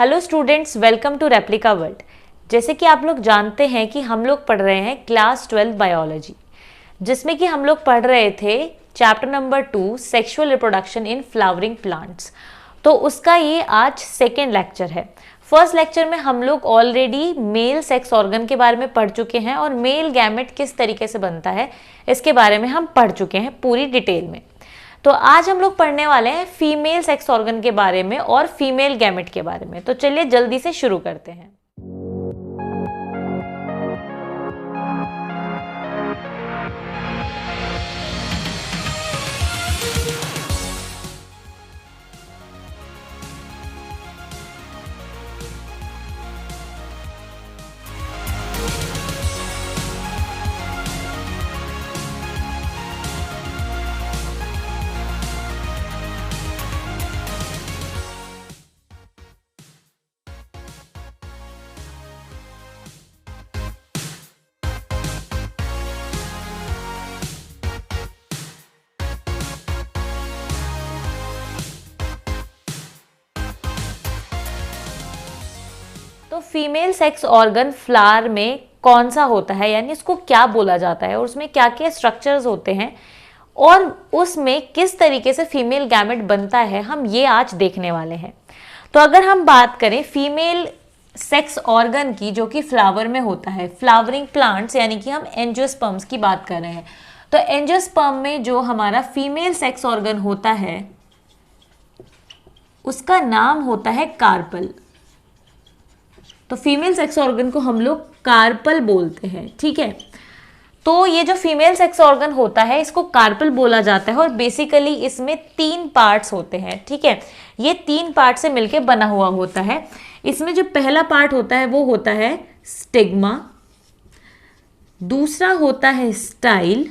Hello students, welcome to Replica World. जैसे कि आप लोग जानते हैं कि हम लोग पढ़ रहे हैं क्लास 12 बायोलॉजी, जिसमें कि हम लोग पढ़ रहे थे chapter number 2 sexual reproduction in flowering plants. तो उसका ये आज सेकेंड लेक्चर है। फर्स्ट लेक्चर में हम लोग ऑलरेडी मेल सेक्स ऑर्गन के बारे में पढ़ चुके हैं और मेल गैमेट किस तरीके से बनता है इसके बारे में हम पढ़ चुके हैं पूरी डिटेल में। तो आज हम लोग पढ़ने वाले हैं फीमेल सेक्स ऑर्गन के बारे में और फीमेल गैमेट के बारे में। तो चलिए जल्दी से शुरू करते हैं। तो फीमेल सेक्स ऑर्गन फ्लावर में कौन सा होता है, यानी इसको क्या बोला जाता है और उसमें क्या क्या स्ट्रक्चर्स होते हैं और उसमें किस तरीके से फीमेल गैमेट बनता है, हम ये आज देखने वाले हैं। तो अगर हम बात करें फीमेल सेक्स ऑर्गन की जो कि फ्लावर में होता है, फ्लावरिंग प्लांट्स, यानी कि हम एंजियोस्पर्म्स की बात कर रहे हैं। तो एंजियोस्पर्म में जो हमारा फीमेल सेक्स ऑर्गन होता है उसका नाम होता है कार्पल। तो फीमेल सेक्स ऑर्गन को हम लोग कार्पल बोलते हैं, ठीक है। तो ये जो फीमेल सेक्स ऑर्गन होता है इसको कार्पल बोला जाता है और बेसिकली इसमें 3 पार्ट्स होते हैं, ठीक है। ये 3 पार्ट से मिलके बना हुआ होता है। इसमें जो पहला पार्ट होता है वो होता है स्टिग्मा, दूसरा होता है स्टाइल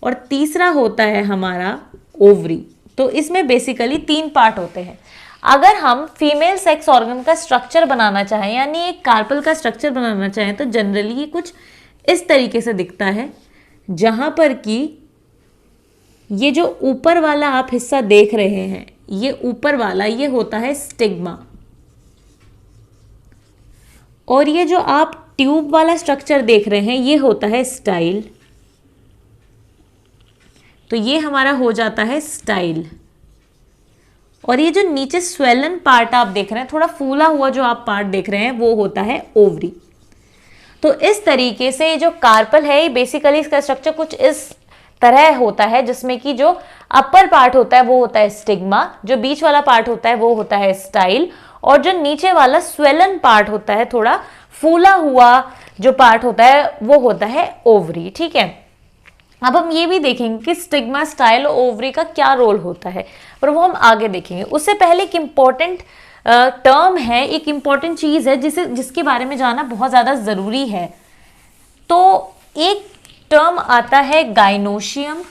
और तीसरा होता है हमारा ओवरी। तो इसमें बेसिकली 3 पार्ट होते हैं। अगर हम फीमेल सेक्स ऑर्गन का स्ट्रक्चर बनाना चाहें, यानी एक कार्पल का स्ट्रक्चर बनाना चाहें, तो जनरली ये कुछ इस तरीके से दिखता है, जहां पर कि ये जो ऊपर वाला आप हिस्सा देख रहे हैं, ये ऊपर वाला ये होता है स्टिग्मा, और ये जो आप ट्यूब वाला स्ट्रक्चर देख रहे हैं ये होता है स्टाइल। तो ये हमारा हो जाता है स्टाइल। और ये जो नीचे स्वेलन पार्ट आप देख रहे हैं, थोड़ा फूला हुआ जो आप पार्ट देख रहे हैं, वो होता है ओवरी। तो इस तरीके से जो कार्पल है बेसिकली इसका स्ट्रक्चर कुछ इस तरह होता है, जिसमें कि जो अपर पार्ट होता है वो होता है स्टिग्मा, जो बीच वाला पार्ट होता है वो होता है स्टाइल, और जो नीचे वाला स्वेलन पार्ट होता है, थोड़ा फूला हुआ जो पार्ट होता है वो होता है ओवरी, ठीक है। अब हम ये भी देखेंगे कि स्टिग्मा, स्टाइल और ओवरी का क्या रोल होता है, पर वो हम आगे देखेंगे। उससे पहले एक इम्पॉर्टेंट टर्म है, एक इम्पॉर्टेंट चीज है जिसके बारे में जानना बहुत ज्यादा जरूरी है। तो एक टर्म आता है गाइनोशियम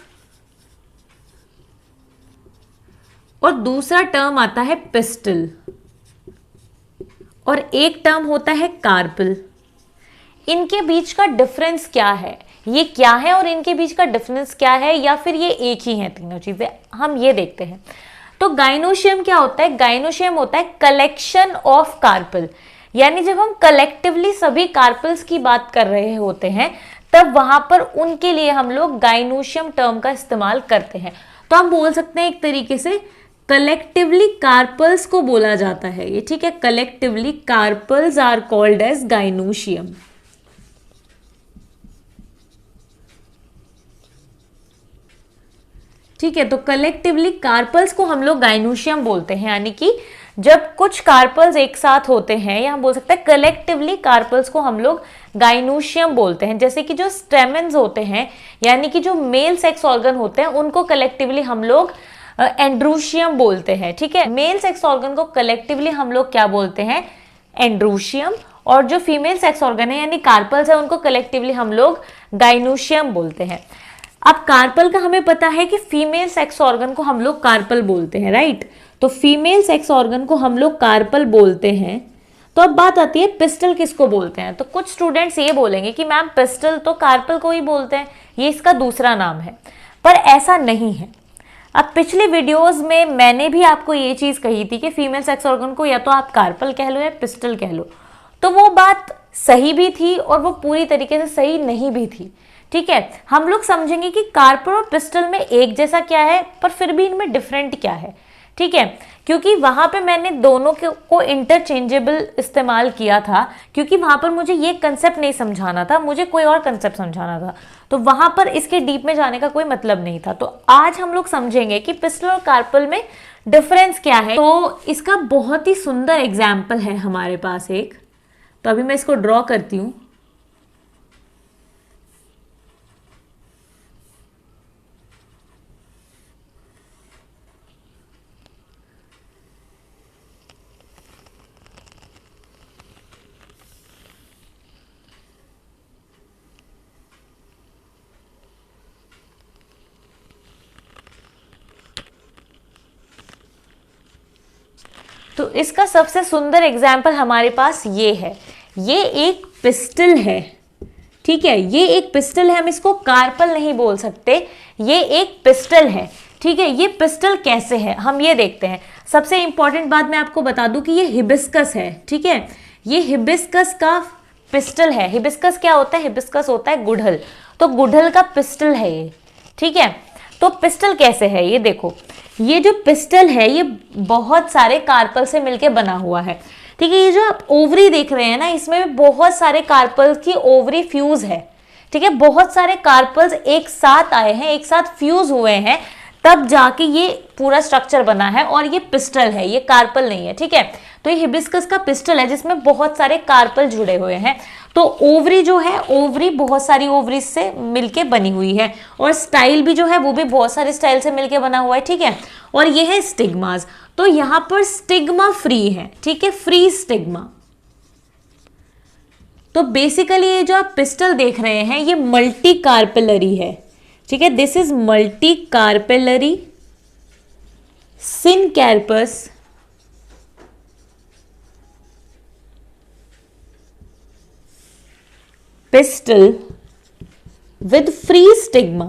और दूसरा टर्म आता है पिस्टल, और एक टर्म होता है कार्पल। इनके बीच का डिफरेंस क्या है, ये क्या है और इनके बीच का डिफरेंस क्या है, या फिर ये एक ही है तीनों चीजें, हम ये देखते हैं। तो गाइनोशियम क्या होता है? गाइनोशियम होता है कलेक्शन ऑफ कार्पल, यानी जब हम कलेक्टिवली सभी कार्पल्स की बात कर रहे होते हैं तब वहां पर उनके लिए हम लोग गाइनोशियम टर्म का इस्तेमाल करते हैं। तो हम बोल सकते हैं एक तरीके से कलेक्टिवली कार्पल्स को बोला जाता है ये, ठीक है। Collectively carpels are called as gynoecium. ठीक है, तो कलेक्टिवली कार्पल्स को हम लोग गाइनोशियम बोलते हैं, यानी कि जब कुछ कार्पल्स एक साथ होते हैं, या हम बोल सकते हैं कलेक्टिवली कार्पल्स को हम लोग गाइनोशियम बोलते हैं। जैसे कि जो स्टेमेन्स होते हैं, यानी कि जो मेल सेक्स ऑर्गन होते हैं, उनको कलेक्टिवली हम लोग एंड्रोशियम बोलते हैं, ठीक है। मेल सेक्स ऑर्गन को कलेक्टिवली हम लोग क्या बोलते हैं? एंड्रोशियम। और जो फीमेल सेक्स ऑर्गन है यानी कार्पल्स है, उनको कलेक्टिवली हम लोग गाइनोशियम बोलते हैं। अब कार्पल का हमें पता है कि फीमेल सेक्स ऑर्गन को हम लोग कार्पल बोलते हैं, राइट। तो फीमेल सेक्स ऑर्गन को हम लोग कार्पल बोलते हैं। तो अब बात आती है पिस्टल किसको बोलते हैं। तो कुछ स्टूडेंट्स ये बोलेंगे कि मैम पिस्टल तो कार्पल को ही बोलते हैं, ये इसका दूसरा नाम है, पर ऐसा नहीं है। अब पिछले वीडियोस में मैंने भी आपको ये चीज़ कही थी कि फीमेल सेक्स ऑर्गन को या तो आप कार्पल कह लो या पिस्टल कह लो, तो वो बात सही भी थी और वो पूरी तरीके से सही नहीं भी थी। ठीक है, हम लोग समझेंगे कि कार्पल और पिस्टल में एक जैसा क्या है पर फिर भी इनमें डिफरेंट क्या है। ठीक है, क्योंकि वहां पे मैंने दोनों को इंटरचेंजेबल इस्तेमाल किया था, क्योंकि वहां पर मुझे ये कंसेप्ट नहीं समझाना था, मुझे कोई और कंसेप्ट समझाना था, तो वहां पर इसके डीप में जाने का कोई मतलब नहीं था। तो आज हम लोग समझेंगे कि पिस्टल और कार्पल में डिफरेंस क्या है। तो इसका बहुत ही सुंदर एग्जाम्पल है हमारे पास एक, तो अभी मैं इसको ड्रॉ करती हूँ। तो इसका सबसे सुंदर एग्जाम्पल हमारे पास ये है, ये एक पिस्टल है। ठीक है, ये एक पिस्टल है, हम इसको कार्पल नहीं बोल सकते, ये एक पिस्टल है। ठीक है, ये पिस्टल कैसे है हम ये देखते हैं। सबसे इंपॉर्टेंट बात मैं आपको बता दूं कि ये हिबिस्कस है। ठीक है, ये हिबिस्कस का पिस्टल है। हिबिस्कस क्या होता है? हिबिस्कस होता है गुड़हल, तो गुड़हल का पिस्टल है ये। ठीक है, तो पिस्टल कैसे है ये देखो, ये जो पिस्टल है ये बहुत सारे कार्पल से मिलके बना हुआ है। ठीक है, ये जो आप ओवरी देख रहे हैं ना, इसमें बहुत सारे कार्पल्स की ओवरी फ्यूज है। ठीक है, बहुत सारे कार्पल्स एक साथ आए हैं, एक साथ फ्यूज हुए हैं, तब जाके ये पूरा स्ट्रक्चर बना है और ये पिस्टल है, ये कार्पल नहीं है। ठीक है, तो ये हिबिस्कस का पिस्टल है जिसमें बहुत सारे कार्पल जुड़े हुए हैं। तो ओवरी जो है, ओवरी बहुत सारी ओवरी से मिलके बनी हुई है, और स्टाइल भी जो है वो भी बहुत सारे स्टाइल से मिलके बना हुआ है। ठीक है, और ये है स्टिग्मास, तो यहां पर स्टिग्मा फ्री है। ठीक है, फ्री स्टिग्मा। तो बेसिकली ये जो आप पिस्टल देख रहे हैं ये मल्टी कार्पेलरी है। ठीक है, this is multi carpellary syncarpous pistil with free stigma.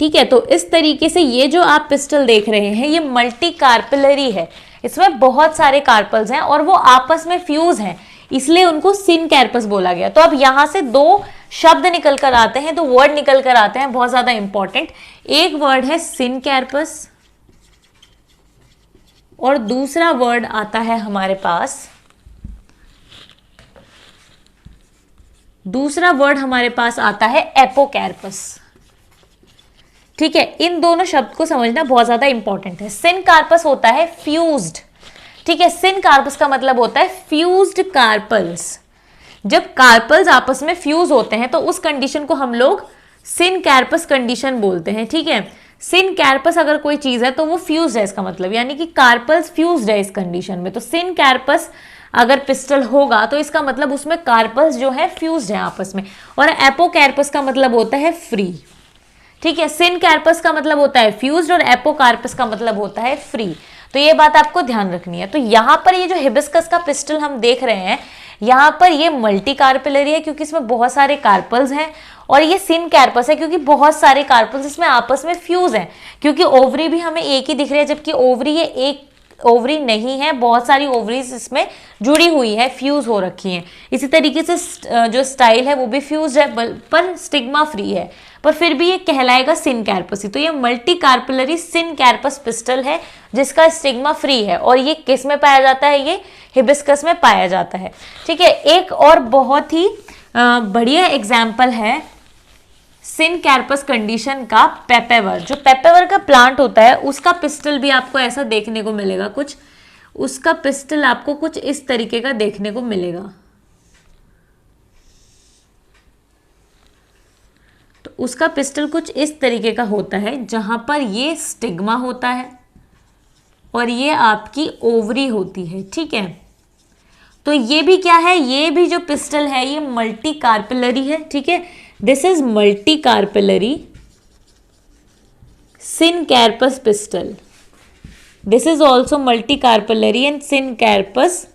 ठीक है, तो इस तरीके से ये जो आप पिस्टल देख रहे हैं ये मल्टी कार्पेलरी है, इसमें बहुत सारे कार्पल्स हैं और वो आपस में फ्यूज हैं, इसलिए उनको सिनकैर्पस बोला गया। तो अब यहां से दो शब्द निकल कर आते हैं, दो वर्ड निकल कर आते हैं बहुत ज्यादा इंपॉर्टेंट। एक वर्ड है सिनकैर्पस और दूसरा वर्ड आता है हमारे पास, दूसरा वर्ड हमारे पास आता है एपोकैर्पस। ठीक है, इन दोनों शब्द को समझना बहुत ज्यादा इंपॉर्टेंट है। सिनकार्पस होता है फ्यूज्ड। ठीक है, सिनकार्पस का मतलब होता है फ्यूज्ड कार्पल्स। जब कार्पल्स आपस में फ्यूज होते हैं तो उस कंडीशन को हम लोग सिनकैर्पस कंडीशन बोलते हैं। ठीक है, सिनकैर्पस अगर कोई चीज है तो वो फ्यूज्ड है इसका मतलब, यानी कि कार्पल्स फ्यूज्ड है इस कंडीशन में। तो सिनकैर्पस अगर पिस्टल होगा तो इसका मतलब उसमें कार्पल्स जो है फ्यूज्ड है आपस में। और एपोकैर्पस का मतलब होता है फ्री। ठीक है, सिनकैर्पस का मतलब होता है फ्यूज्ड और एपोकार्पस का मतलब होता है फ्री। तो ये बात आपको ध्यान रखनी है। तो यहाँ पर ये जो हिबिस्कस का पिस्टल हम देख रहे हैं, यहाँ पर ये मल्टी कार्पेलरी है क्योंकि इसमें बहुत सारे कार्पल्स हैं, और ये सिनकैर्पस है क्योंकि बहुत सारे कार्पल्स इसमें आपस में फ्यूज हैं। क्योंकि ओवरी भी हमें एक ही दिख रही है, जबकि ओवरी ये एक ओवरी नहीं है, बहुत सारी ओवरीज इसमें जुड़ी हुई है, फ्यूज हो रखी हैं। इसी तरीके से जो स्टाइल है वो भी फ्यूज है पर स्टिग्मा फ्री है, पर फिर भी ये कहलाएगा सिनकैर्पस ही। तो ये मल्टी कार्पेलरी सिनकैर्पस पिस्टल है जिसका स्टिग्मा फ्री है, और ये किस में पाया जाता है? ये हिबिस्कस में पाया जाता है। ठीक है, एक और बहुत ही बढ़िया एग्जाम्पल है सिनकैर्पस कंडीशन का पेपेवर। जो पेपेवर का प्लांट होता है उसका पिस्टल भी आपको ऐसा देखने को मिलेगा, कुछ उसका पिस्टल आपको कुछ इस तरीके का देखने को मिलेगा। तो उसका पिस्टल कुछ इस तरीके का होता है, जहां पर ये स्टिग्मा होता है और ये आपकी ओवरी होती है। ठीक है, तो ये भी क्या है? ये भी जो पिस्टल है ये मल्टी कार्पेलरी है। ठीक है, this is multi carpellary syncarpous pistil. This is also multi carpellary and syncarpous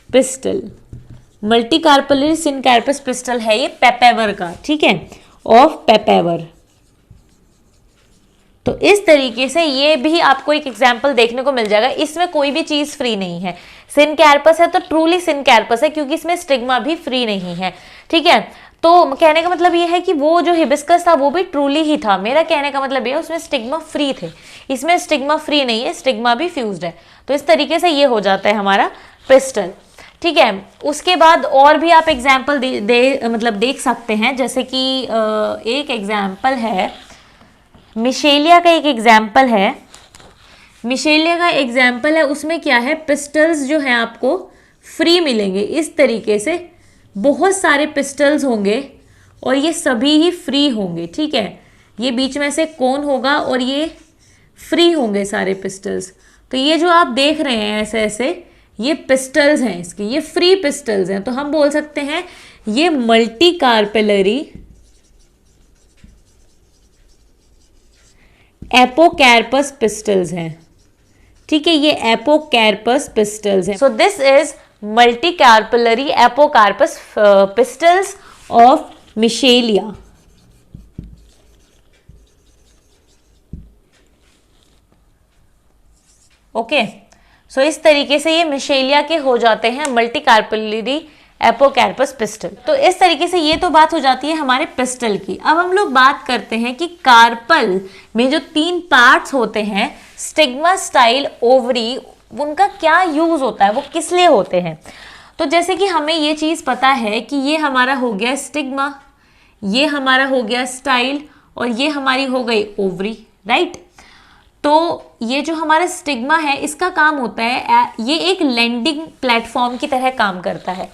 pistil. Multi carpellary syncarpous pistil है ये पेपेवर का। ठीक है, ऑफ पेपेवर। तो इस तरीके से ये भी आपको एक एग्जाम्पल देखने को मिल जाएगा। इसमें कोई भी चीज फ्री नहीं है। सिनकैर्पस है तो ट्रूली सिनकैर्पस है, क्योंकि इसमें स्टिग्मा भी फ्री नहीं है, ठीक है। तो कहने का मतलब ये है कि वो जो हिबिस्कस था वो भी ट्रूली ही था। मेरा कहने का मतलब ये है उसमें स्टिग्मा फ्री थे, इसमें स्टिग्मा फ्री नहीं है, स्टिग्मा भी फ्यूज्ड है। तो इस तरीके से ये हो जाता है हमारा पिस्टल, ठीक है। उसके बाद और भी आप एग्जाम्पल मतलब देख सकते हैं, जैसे कि एक एग्जाम्पल है मिशेलिया का, एक एग्जाम्पल है मिशेलिया का एग्जाम्पल है। उसमें क्या है, पिस्टल्स जो है आपको फ्री मिलेंगे इस तरीके से, बहुत सारे पिस्टल्स होंगे और ये सभी ही फ्री होंगे, ठीक है। ये बीच में से कौन होगा और ये फ्री होंगे सारे पिस्टल्स। तो ये जो आप देख रहे हैं ऐसे ऐसे, ये पिस्टल्स हैं इसके, ये फ्री पिस्टल्स हैं। तो हम बोल सकते हैं ये मल्टी कार्पेलरी एपोकैर्पस पिस्टल्स हैं, ठीक है। ये एपोकैर्पस पिस्टल्स हैं। So this is multi carpellary apocarpous pistils of Michelia. Okay, so इस तरीके से ये मिशेलिया के हो जाते हैं मल्टी कार्पेलरी एपोकैर्पस पिस्टल। तो इस तरीके से ये तो बात हो जाती है हमारे पिस्टल की। अब हम लोग बात करते हैं कि कार्पल में जो 3 पार्ट्स होते हैं, स्टिग्मा, स्टाइल, ओवरी, उनका क्या यूज होता है, वो किस लिए होते हैं। तो जैसे कि हमें ये चीज पता है कि ये हमारा हो गया स्टिग्मा, ये हमारा हो गया स्टाइल और ये हमारी हो गई ओवरी, राइट। तो ये जो हमारा स्टिग्मा है इसका काम होता है, ये एक लैंडिंग प्लेटफॉर्म की तरह काम करता है।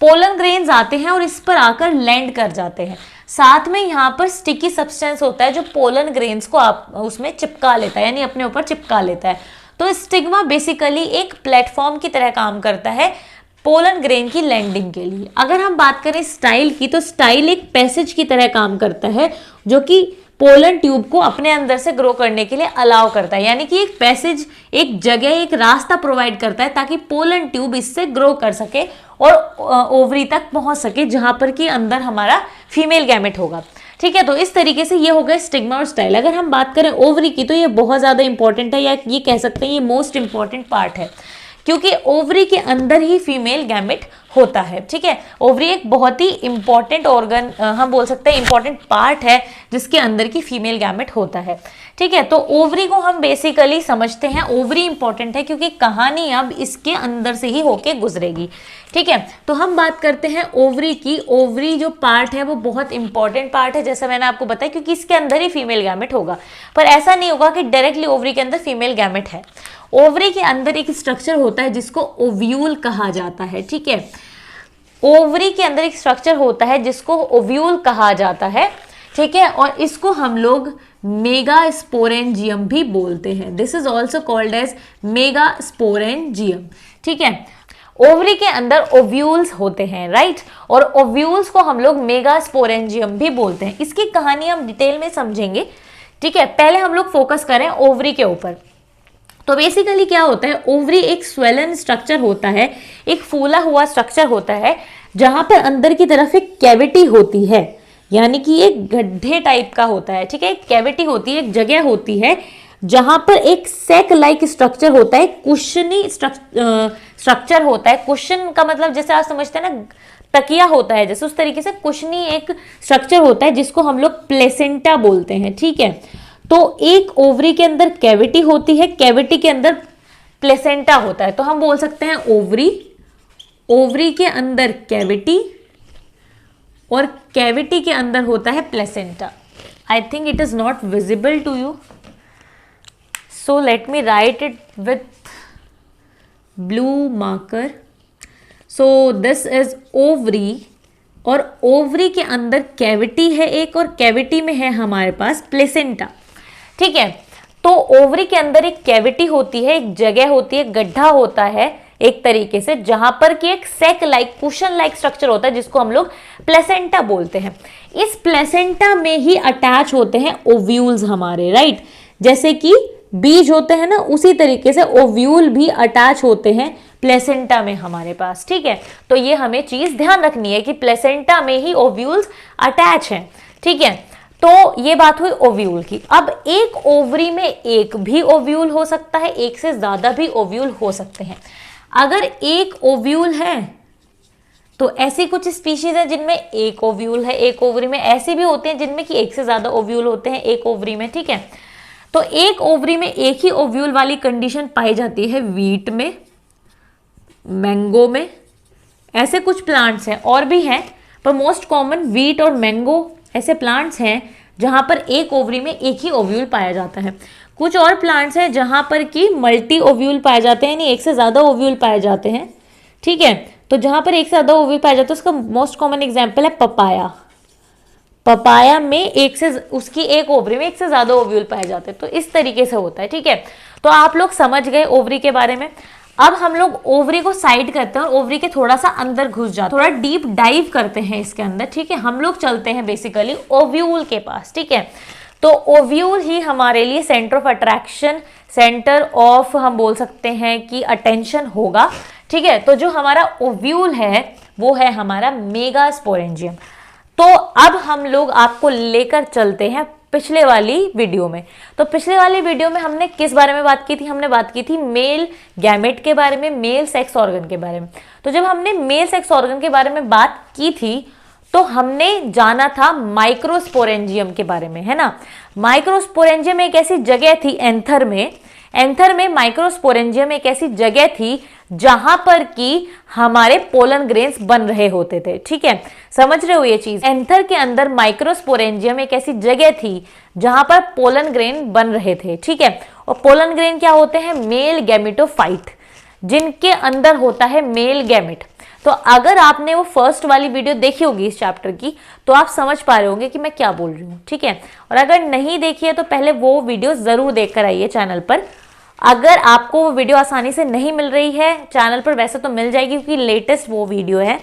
पोलन ग्रेन्स आते हैं और इस पर आकर लैंड कर जाते हैं। साथ में यहाँ पर स्टिकी सब्सटेंस होता है जो पोलन ग्रेन्स को आप उसमें चिपका लेता है, यानी अपने ऊपर चिपका लेता है। तो स्टिग्मा बेसिकली एक प्लेटफॉर्म की तरह काम करता है पोलन ग्रेन की लैंडिंग के लिए। अगर हम बात करें स्टाइल की, तो स्टाइल एक पैसेज की तरह काम करता है जो कि पोलन ट्यूब को अपने अंदर से ग्रो करने के लिए अलाउ करता है, यानी कि एक पैसेज, एक जगह, एक रास्ता प्रोवाइड करता है ताकि पोलन ट्यूब इससे ग्रो कर सके और ओवरी तक पहुंच सके, जहां पर कि अंदर हमारा फीमेल गैमेट होगा, ठीक है। तो इस तरीके से ये हो गया स्टिग्मा और स्टाइल। अगर हम बात करें ओवरी की, तो ये बहुत ज्यादा इंपॉर्टेंट है, या ये कह सकते हैं ये मोस्ट इंपॉर्टेंट पार्ट है, क्योंकि ओवरी के अंदर ही फीमेल गैमेट होता है, ठीक है। ओवरी एक बहुत ही इंपॉर्टेंट ऑर्गन, हम बोल सकते हैं इंपॉर्टेंट पार्ट है जिसके अंदर की फीमेल गैमेट होता है, ठीक है। तो ओवरी को हम बेसिकली समझते हैं, ओवरी इंपॉर्टेंट है क्योंकि कहानी अब इसके अंदर से ही होके गुजरेगी, ठीक है। तो हम बात करते हैं ओवरी की। ओवरी जो पार्ट है वो बहुत इंपॉर्टेंट पार्ट है, जैसा मैंने आपको बताया, क्योंकि इसके अंदर ही फीमेल गैमेट होगा। पर ऐसा नहीं होगा कि डायरेक्टली ओवरी के अंदर फीमेल गैमेट है। ओवरी के अंदर एक स्ट्रक्चर होता है जिसको ओव्यूल कहा जाता है, ठीक है। ओवरी के अंदर एक स्ट्रक्चर होता है जिसको ओव्यूल कहा जाता है, ठीक है। और इसको हम लोग मेगास्पोरेंजियम भी बोलते हैं। This is also called as megasporangium, ठीक है। ओवरी के अंदर ओव्यूल्स होते हैं, राइट, और ओव्यूल्स को हम लोग मेगास्पोरेंजियम भी बोलते हैं। इसकी कहानी हम डिटेल में समझेंगे, ठीक है। पहले हम लोग फोकस करें ओवरी के ऊपर। तो बेसिकली क्या होता है, ओवरी एक स्वेलन स्ट्रक्चर होता है, एक फूला हुआ स्ट्रक्चर होता है जहां पर अंदर की तरफ एक कैविटी होती है, यानी कि एक गड्ढे टाइप का होता है, ठीक है। एक कैविटी होती है, एक जगह होती है जहां पर एक सेक लाइक स्ट्रक्चर होता है, कुशनी स्ट्रक्चर होता है। कुशन का मतलब जैसे आप समझते हैं ना, तकिया होता है जैसे, उस तरीके से कुशनी एक स्ट्रक्चर होता है जिसको हम लोग प्लेसेंटा बोलते हैं, ठीक है। तो एक ओवरी के अंदर कैविटी होती है, कैविटी के अंदर प्लेसेंटा होता है। तो हम बोल सकते हैं ओवरी, ओवरी के अंदर कैविटी और कैविटी के अंदर होता है placenta. I think it is not visible to you, so let me write it with blue marker. So this is ovary, और ओवरी के अंदर कैविटी है एक, और कैविटी में है हमारे पास प्लेसेंटा, ठीक है। तो ओवरी के अंदर एक कैविटी होती है, एक जगह होती है, गड्ढा होता है एक तरीके से, जहां पर कि एक सेक लाइक, कुशन लाइक स्ट्रक्चर होता है जिसको हम लोग प्लेसेंटा बोलते हैं। इस प्लेसेंटा में ही अटैच होते हैं ओव्यूल्स हमारे, राइट। जैसे कि बीज होते हैं ना, उसी तरीके से ओव्यूल भी अटैच होते हैं प्लेसेंटा में हमारे पास, ठीक है। तो ये हमें चीज ध्यान रखनी है कि प्लेसेंटा में ही ओव्यूल्स अटैच हैं, ठीक है। तो ये बात हुई ओव्यूल की। अब एक ओवरी में एक भी ओव्यूल हो सकता है, एक से ज्यादा भी ओव्यूल हो सकते हैं। अगर एक ओव्यूल है तो ऐसी कुछ स्पीशीज है जिनमें एक ओव्यूल है एक ओवरी में, ऐसे भी होते हैं जिनमें कि एक से ज्यादा ओव्यूल होते हैं एक ओवरी में, ठीक है। तो एक ओवरी में एक ही ओव्यूल वाली कंडीशन पाई जाती है वीट में, मैंगो में, ऐसे कुछ प्लांट्स हैं और भी हैं, पर मोस्ट कॉमन वीट और मैंगो ऐसे प्लांट्स हैं जहां पर एक ओवरी में एक ही ओव्यूल पाया जाता है। कुछ और प्लांट्स हैं जहां पर कि मल्टी ओव्यूल पाए जाते हैं, यानी एक से ज्यादा ओव्यूल पाए जाते हैं, ठीक है। तो जहां पर एक से ज्यादा ओव्यूल पाया जाता है उसका मोस्ट कॉमन एग्जांपल है पपाया। पपाया में एक से उसकी एक ओवरी में एक से ज्यादा ओव्यूल पाए जाते हैं। तो इस तरीके से होता है, ठीक है। तो आप लोग समझ गए ओवरी के बारे में। अब हम लोग ओवरी को साइड करते हैं और ओवरी के थोड़ा सा अंदर घुस जाते हैं, थोड़ा डीप डाइव करते हैं इसके अंदर, ठीक है। हम लोग चलते हैं बेसिकली ओव्यूल के पास, ठीक है। तो ओव्यूल ही हमारे लिए centre of attraction, centre of हम बोल सकते हैं कि अटेंशन होगा, ठीक है। तो जो हमारा ओव्यूल है वो है हमारा मेगास्पोरेंजियम। तो अब हम लोग आपको लेकर चलते हैं पिछले वाली वीडियो में। तो पिछले वाली वीडियो में हमने किस बारे में बात की थी? हमने बात की थी मेल गैमेट के बारे में, मेल सेक्स ऑर्गन के बारे में। तो जब हमने मेल सेक्स ऑर्गन के बारे में बात की थी तो हमने जाना था माइक्रोस्पोरेंजियम के बारे में, है ना। माइक्रोस्पोरेंजियम एक ऐसी जगह थी एंथर में माइक्रोस्पोरेंजियम एक ऐसी जगह थी जहां पर कि हमारे पोलन ग्रेन्स बन रहे होते थे, ठीक है। समझ रहे हो ये चीज? एंथर के अंदर माइक्रोस्पोरेंजियम एक ऐसी जगह थी जहां पर पोलन ग्रेन बन रहे थे, ठीक है। और पोलन ग्रेन क्या होते हैं? मेल गैमेटोफाइट, जिनके अंदर होता है मेल गैमेट। तो अगर आपने वो फर्स्ट वाली वीडियो देखी होगी इस चैप्टर की तो आप समझ पा रहे होंगे कि मैं क्या बोल रही हूँ, ठीक है। और अगर नहीं देखी है तो पहले वो वीडियो जरूर देख कर आइए चैनल पर। अगर आपको वो वीडियो आसानी से नहीं मिल रही है चैनल पर, वैसे तो मिल जाएगी क्योंकि लेटेस्ट वो वीडियो है,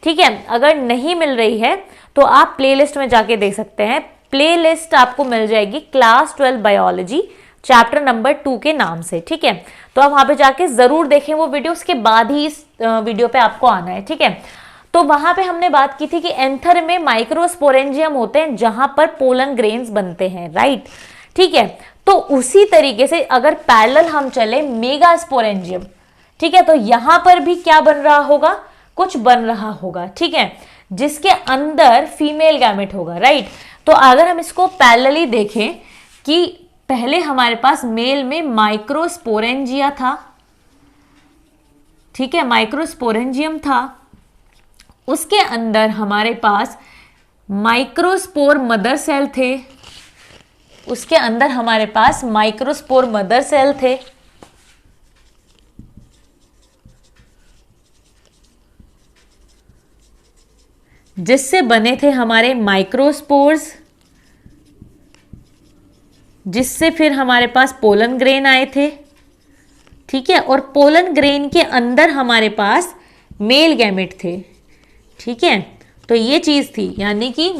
ठीक है। अगर नहीं मिल रही है तो आप प्लेलिस्ट में जाके देख सकते हैं। प्लेलिस्ट आपको मिल जाएगी क्लास 12 बायोलॉजी चैप्टर नंबर 2 के नाम से, ठीक है। तो आप वहां पे जाके जरूर देखें वो वीडियो, उसके बाद ही इस वीडियो पे आपको आना है, ठीक है। तो वहां पे हमने बात की थी कि एंथर में माइक्रोस्पोरेंजियम होते हैं जहां पर पोलन ग्रेन्स बनते हैं, राइट, ठीक है। तो उसी तरीके से अगर पैरेलल हम चले मेगास्पोरेंजियम, ठीक है, तो यहां पर भी क्या बन रहा होगा? कुछ बन रहा होगा, ठीक है, जिसके अंदर फीमेल गैमेट होगा, राइट। तो अगर हम इसको पैरेलली देखें कि पहले हमारे पास मेल में माइक्रोस्पोरेंजिया था, ठीक है, माइक्रोस्पोरेंजियम था, उसके अंदर हमारे पास माइक्रोस्पोर मदर सेल थे, उसके अंदर हमारे पास माइक्रोस्पोर मदर सेल थे, जिससे बने थे हमारे माइक्रोस्पोर्स, जिससे फिर हमारे पास पोलन ग्रेन आए थे, ठीक है। और पोलन ग्रेन के अंदर हमारे पास मेल गैमेट थे, ठीक है। तो ये चीज थी, यानी कि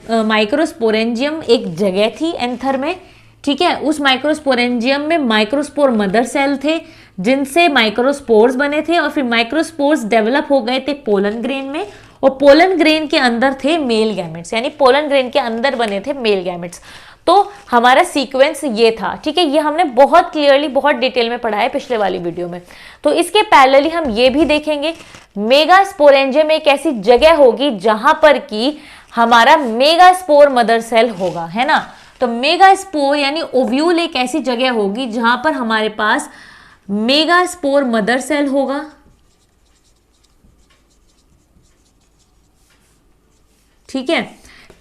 माइक्रोस्पोरेंजियम एक जगह थी एंथर में, ठीक है। उस माइक्रोस्पोरेंजियम में माइक्रोस्पोर मदर सेल थे जिनसे माइक्रोस्पोर्स बने थे और फिर माइक्रोस्पोर्स डेवलप हो गए थे पोलन ग्रेन में और पोलन ग्रेन के अंदर थे मेल गैमेट्स, यानी पोलन ग्रेन के अंदर बने थे मेल गैमेट्स। तो हमारा सीक्वेंस ये था, ठीक है। ये हमने बहुत क्लियरली बहुत डिटेल में पढ़ा है पिछले वाली वीडियो में। तो इसके पैरेलली हम ये भी देखेंगे मेगास्पोरेंजियम एक ऐसी जगह होगी जहां पर कि हमारा मेगास्पोर मदर सेल होगा, है ना। तो मेगास्पोर यानी ओव्यूल एक ऐसी जगह होगी जहां पर हमारे पास मेगास्पोर मदर सेल होगा, ठीक है,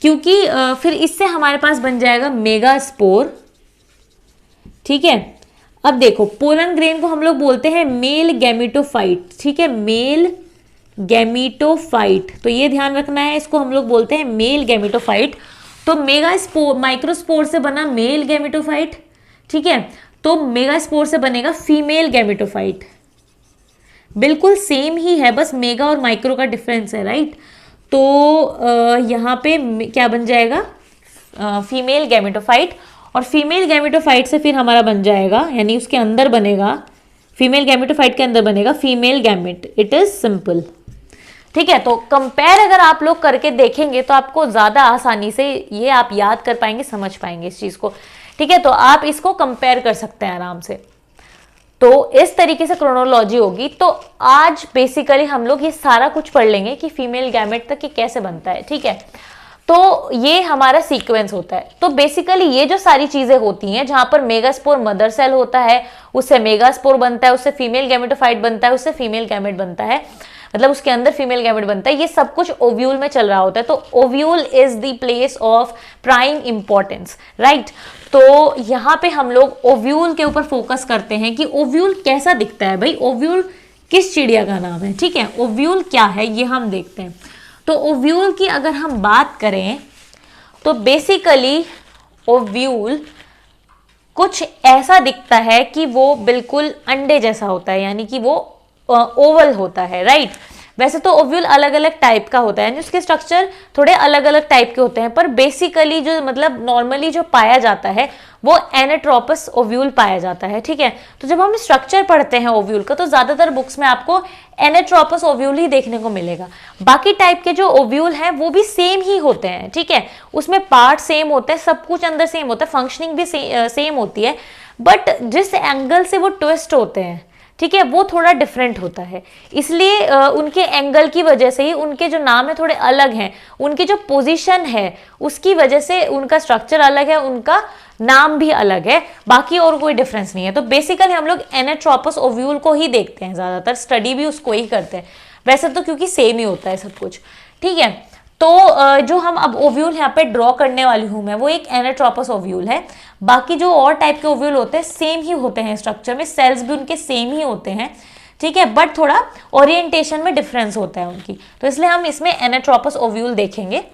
क्योंकि फिर इससे हमारे पास बन जाएगा मेगास्पोर, ठीक है। अब देखो पोलन ग्रेन को हम लोग बोलते हैं मेल गैमेटोफाइट, ठीक है, मेल गैमेटोफाइट। तो ये ध्यान रखना है, इसको हम लोग बोलते हैं मेल गैमेटोफाइट। तो मेगास्पोर माइक्रोस्पोर से बना मेल गैमेटोफाइट, ठीक है। तो मेगास्पोर से बनेगा फीमेल गैमेटोफाइट। बिल्कुल सेम ही है, बस मेगा और माइक्रो का डिफरेंस है, राइट। तो यहाँ पे क्या बन जाएगा? Female gametophyte. और फीमेल गैमेटोफाइट से फिर हमारा बन जाएगा, यानी उसके अंदर बनेगा, फीमेल गैमेटोफाइट के अंदर बनेगा female gamete. It is simple, ठीक है, तो कंपेयर अगर आप लोग करके देखेंगे तो आपको ज्यादा आसानी से ये आप याद कर पाएंगे, समझ पाएंगे इस चीज को। ठीक है, तो आप इसको कंपेयर कर सकते हैं आराम से। तो इस तरीके से क्रोनोलॉजी होगी। तो आज बेसिकली हम लोग ये सारा कुछ पढ़ लेंगे कि फीमेल गैमेट तक ये कैसे बनता है। ठीक है, तो ये हमारा सीक्वेंस होता है। तो बेसिकली ये जो सारी चीजें होती हैं, जहां पर मेगास्पोर मदर सेल होता है, उससे मेगास्पोर बनता है, उससे फीमेल गैमेटोफाइट बनता है, उससे फीमेल गैमेट बनता है, मतलब उसके अंदर फीमेल गैमेट बनता है, ये सब कुछ ओव्यूल में चल रहा होता है। तो ovule is the place of prime importance, right. तो यहाँ पे हम लोग ओव्यूल के ऊपर फोकस करते हैं कि ओव्यूल कैसा दिखता है। भाई ओव्यूल किस चिड़िया का नाम है, ठीक है, ओव्यूल क्या है ये हम देखते हैं। तो ओव्यूल की अगर हम बात करें तो बेसिकली ओव्यूल कुछ ऐसा दिखता है कि वो बिल्कुल अंडे जैसा होता है, यानी कि वो ओवल होता है, राइट। वैसे तो ओव्यूल अलग अलग टाइप का होता है, उसके स्ट्रक्चर थोड़े अलग अलग टाइप के होते हैं, पर बेसिकली जो मतलब नॉर्मली जो पाया जाता है वो एनेट्रोपस ओव्यूल पाया जाता है। ठीक है, तो जब हम स्ट्रक्चर पढ़ते हैं ओव्यूल का तो ज्यादातर बुक्स में आपको एनेट्रोपस ओव्यूल ही देखने को मिलेगा। बाकी टाइप के जो ओव्यूल हैं वो भी सेम ही होते हैं। ठीक है, उसमें पार्ट सेम होते हैं, सब कुछ अंदर सेम होता है, फंक्शनिंग भी सेम होती है, बट जिस एंगल से वो ट्विस्ट होते हैं, ठीक है, वो थोड़ा डिफरेंट होता है। इसलिए उनके एंगल की वजह से ही उनके जो नाम है थोड़े अलग हैं, उनकी जो पोजीशन है उसकी वजह से उनका स्ट्रक्चर अलग है, उनका नाम भी अलग है, बाकी और कोई डिफरेंस नहीं है। तो बेसिकली हम लोग एनेट्रोपस ओव्यूल को ही देखते हैं, ज्यादातर स्टडी भी उसको ही करते हैं वैसे तो, क्योंकि सेम ही होता है सब कुछ। ठीक है, तो जो हम अब ओव्यूल यहाँ पे ड्रॉ करने वाली हूँ मैं, वो एक एनेट्रोपस ओव्यूल है। बाकी जो और टाइप के ओव्यूल होते हैं सेम ही होते हैं स्ट्रक्चर में, सेल्स भी उनके सेम ही होते हैं। ठीक है, बट थोड़ा ओरिएंटेशन में डिफरेंस होता है उनकी, तो इसलिए हम इसमें एनेट्रोपस ओव्यूल देखेंगे।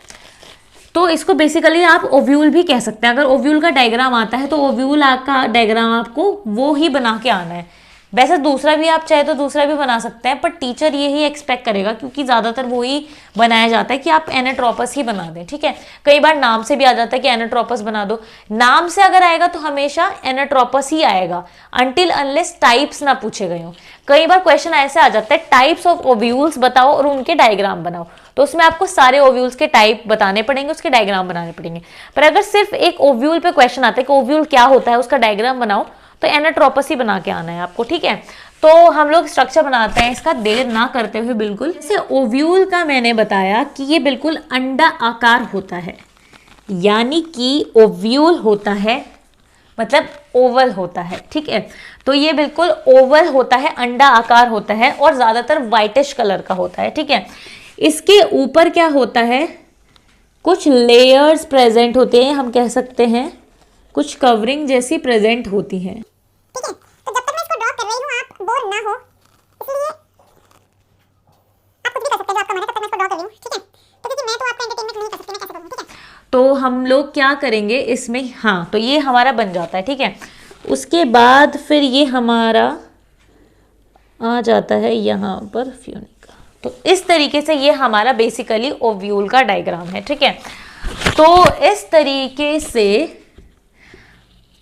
तो इसको बेसिकली आप ओव्यूल भी कह सकते हैं। अगर ओव्यूल का डायग्राम आता है तो ओव्यूल का डायग्राम आपको वो ही बना के आना है। वैसे दूसरा भी आप चाहे तो दूसरा भी बना सकते हैं, पर टीचर यही एक्सपेक्ट करेगा क्योंकि ज़्यादातर वो ही बनाया जाता है कि आप एनेट्रोपस ही बना दें। ठीक है, कई बार नाम से भी आ जाता है कि एनेट्रोपस बना दो, नाम से अगर आएगा तो हमेशा एनेट्रोपस ही आएगा अनटिल अनलेस टाइप्स ना पूछे गए हो। कई बार क्वेश्चन ऐसे आ जाता है टाइप्स ऑफ ओव्यूल्स बताओ और उनके डायग्राम बनाओ, तो उसमें आपको सारे ओव्यूल्स के टाइप बताने पड़ेंगे, उसके डायग्राम बनाने पड़ेंगे। पर अगर सिर्फ एक ओव्यूल पे क्वेश्चन आता है कि ओव्यूल क्या होता है उसका डायग्राम बनाओ, तो एनेट्रोपस ही बना के आना है आपको। ठीक है, तो हम लोग स्ट्रक्चर बनाते हैं इसका, देर ना करते हुए बिल्कुल। जैसे ओव्यूल का मैंने बताया कि ये बिल्कुल अंडा आकार होता है, यानी कि ओव्यूल होता है मतलब ओवल होता है। ठीक है, तो ये बिल्कुल ओवल होता है, अंडा आकार होता है और ज्यादातर व्हाइटिश कलर का होता है। ठीक है, इसके ऊपर क्या होता है, कुछ लेयर्स प्रेजेंट होते हैं, हम कह सकते हैं कुछ कवरिंग जैसी प्रेजेंट होती हैं। ठीक है, तो जब तक मैं इसको ड्रॉ कर रही हूँ आप बोर ना हो, इसलिए आप कुछ भी कर सकते हैं जो आपका मन है, तब तक मैं इसको ड्रॉ कर रही हूँ। ठीक है, तो क्योंकि मैं तो आपका एंटरटेनमेंट नहीं कर सकती, मैं कैसे करूँ। ठीक है, तो हम लोग क्या करेंगे इसमें, हाँ, तो ये हमारा बन जाता है। ठीक है, उसके बाद फिर ये हमारा आ जाता है यहाँ पर फ्यूनिका। तो इस तरीके से ये हमारा बेसिकली ओव्यूल का डायग्राम है। ठीक है, तो इस तरीके से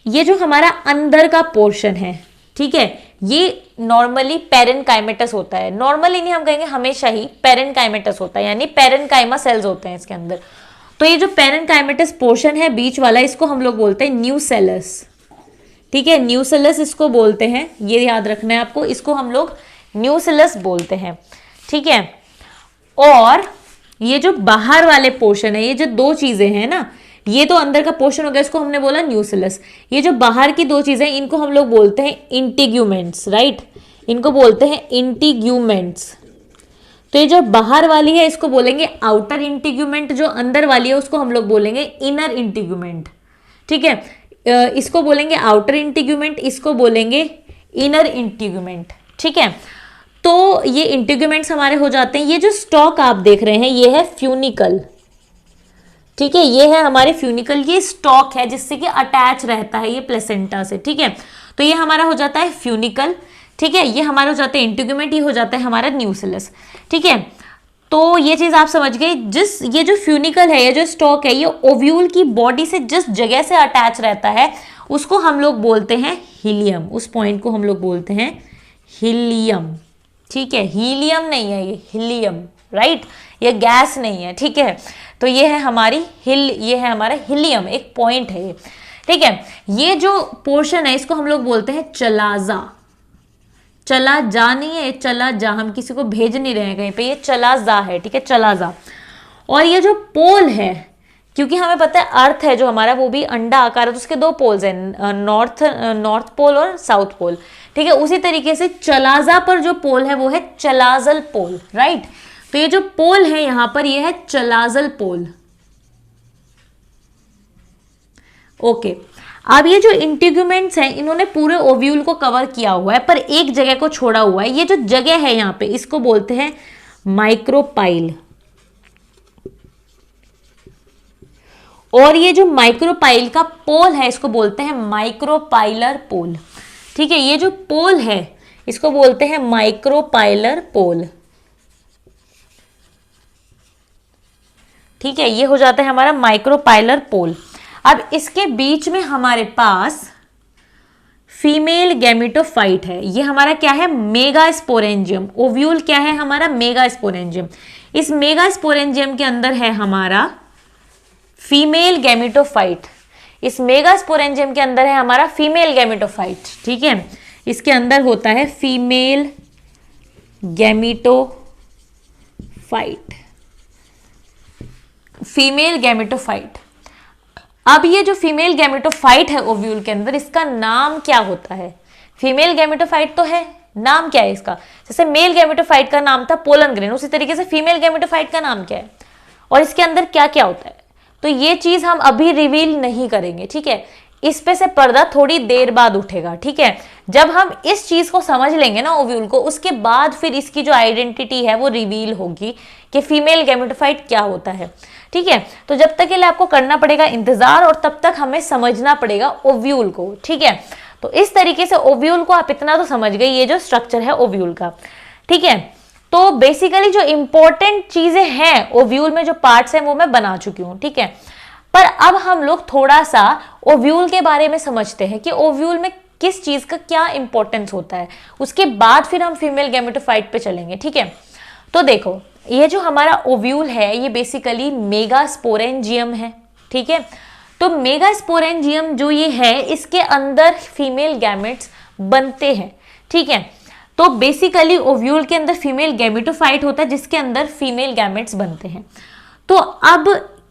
ये जो हमारा अंदर का पोर्शन है, ठीक है, ये नॉर्मली पेरेनकाइमेटस होता है। नॉर्मली नहीं, हम कहेंगे हमेशा ही पेरेनकाइमेटस होता है, यानी पेरेनकाइमा सेल्स होते हैं इसके अंदर। तो ये जो पेरेनकाइमेटस पोर्शन है बीच वाला, इसको हम लोग बोलते हैं न्यूसेलस। ठीक है, न्यूसेलस इसको बोलते हैं, ये याद रखना है आपको, इसको हम लोग न्यूसेलस बोलते हैं। ठीक है, और ये जो बाहर वाले पोर्शन है, ये जो दो चीजें हैं ना, ये तो अंदर का पोर्शन हो गया, इसको हमने बोला न्यूसेलस। ये जो बाहर की दो चीजें, इनको हम लोग बोलते हैं इंटीग्यूमेंट्स, राइट, इनको बोलते हैं इंटीग्यूमेंट्स। तो ये जो बाहर वाली है इसको बोलेंगे आउटर इंटीग्यूमेंट, जो अंदर वाली है उसको हम लोग बोलेंगे इनर इंटीग्यूमेंट। ठीक है, इसको बोलेंगे आउटर इंटीग्यूमेंट, इसको बोलेंगे इनर इंटीग्यूमेंट। ठीक है, तो ये इंटीग्यूमेंट्स हमारे हो जाते हैं। ये जो स्टॉक आप देख रहे हैं ये है फ्यूनिकल। ठीक है, ये है हमारे फ्यूनिकल, ये स्टॉक है जिससे कि अटैच रहता है ये प्लेसेंटा से। ठीक है, तो ये हमारा हो जाता है फ्यूनिकल। ठीक है, ये हमारा हो जाता है इंटीग्यूमेंट, ये हो जाता है हमारा न्यूसेलस। ठीक है, तो ये चीज आप समझ गए। ये जो फ्यूनिकल है, ये जो स्टॉक है, ये ओव्यूल की बॉडी से जिस जगह से अटैच रहता है उसको हम लोग बोलते हैं हीलियम। उस पॉइंट को हम लोग बोलते हैं हीलियम। ठीक है, हीलियम नहीं है, ये हीलियम, राइट, ये गैस नहीं है, ठीक है। तो ये है हमारी ये है हमारा हीलियम, एक पॉइंट है ये, ठीक है। ये जो पोर्शन है इसको हम लोग बोलते हैं चलाजा। चला जा नहीं है, चला जा, हम किसी को भेज नहीं रहे हैं कहीं पे, ये चला जा है, ठीक है, चला जा। और ये जो पोल है, क्योंकि हमें पता है अर्थ है जो हमारा वो भी अंडा आकार है, तो उसके दो पोल्स हैं, नॉर्थ पोल और साउथ पोल, ठीक है। उसी तरीके से चलाजा पर जो पोल है वो है चलाजल पोल, राइट। तो ये जो पोल है यहां पर ये है चलाजल पोल, ओके। अब ये जो इंटीग्यूमेंट्स हैं इन्होंने पूरे ओव्यूल को कवर किया हुआ है, पर एक जगह को छोड़ा हुआ है। ये जो जगह है यहाँ पे इसको बोलते हैं माइक्रोपाइल, और ये जो माइक्रोपाइल का पोल है इसको बोलते हैं माइक्रोपाइलर पोल, ठीक है। ये जो पोल है इसको बोलते हैं माइक्रोपाइलर पोल, ठीक है। ये हो जाता है हमारा माइक्रोपाइलर पोल। अब इसके बीच में हमारे पास फीमेल गैमेटोफाइट है, ये हमारा क्या है, मेगास्पोरेंजियम। ओव्यूल क्या है हमारा, मेगास्पोरेंजियम। इस मेगास्पोरेंजियम के अंदर है हमारा फीमेल गैमेटोफाइट, इस मेगास्पोरेंजियम के अंदर है हमारा फीमेल गैमेटोफाइट, ठीक है। इसके अंदर होता है फीमेल गैमेटोफाइट, फीमेल गैमेटोफाइट। अब ये जो फीमेल गैमेटोफाइट है ओव्यूल के अंदर, इसका नाम क्या होता है। फीमेल गैमेटोफाइट तो है, नाम क्या है इसका। जैसे मेल गैमेटोफाइट का नाम था पोलन ग्रेन, उसी तरीके से फीमेल गैमेटोफाइट का नाम क्या है और इसके अंदर क्या क्या होता है, तो ये चीज हम अभी रिवील नहीं करेंगे, ठीक है। इस पे से पर्दा थोड़ी देर बाद उठेगा, ठीक है। जब हम इस चीज को समझ लेंगे ना ओव्यूल को, उसके बाद फिर इसकी जो आइडेंटिटी है वो रिवील होगी कि फीमेल गैमेटोफाइट क्या होता है, ठीक है। तो जब तक के लिए आपको करना पड़ेगा इंतजार, और तब तक हमें समझना पड़ेगा ओव्यूल को, ठीक है। तो इस तरीके से ओव्यूल को आप इतना तो समझ गए, ये जो स्ट्रक्चर है ओव्यूल का, ठीक है। तो बेसिकली जो इंपॉर्टेंट चीजें हैं ओव्यूल में, जो पार्ट्स हैं वो मैं बना चुकी हूं, ठीक है। पर अब हम लोग थोड़ा सा ओव्यूल के बारे में समझते हैं कि ओव्यूल में किस चीज का क्या इंपॉर्टेंस होता है, उसके बाद फिर हम फीमेल गैमेटोफाइट पे चलेंगे, ठीक है। तो देखो ये जो हमारा ओव्यूल है ये बेसिकली मेगास्पोरेंजियम है, ठीक है। तो मेगास्पोरेंजियम जो ये है इसके अंदर फीमेल गैमेट्स बनते हैं, ठीक है। तो बेसिकली ओव्यूल के अंदर फीमेल गैमेटोफाइट होता है जिसके अंदर फीमेल गैमेट्स बनते हैं। तो अब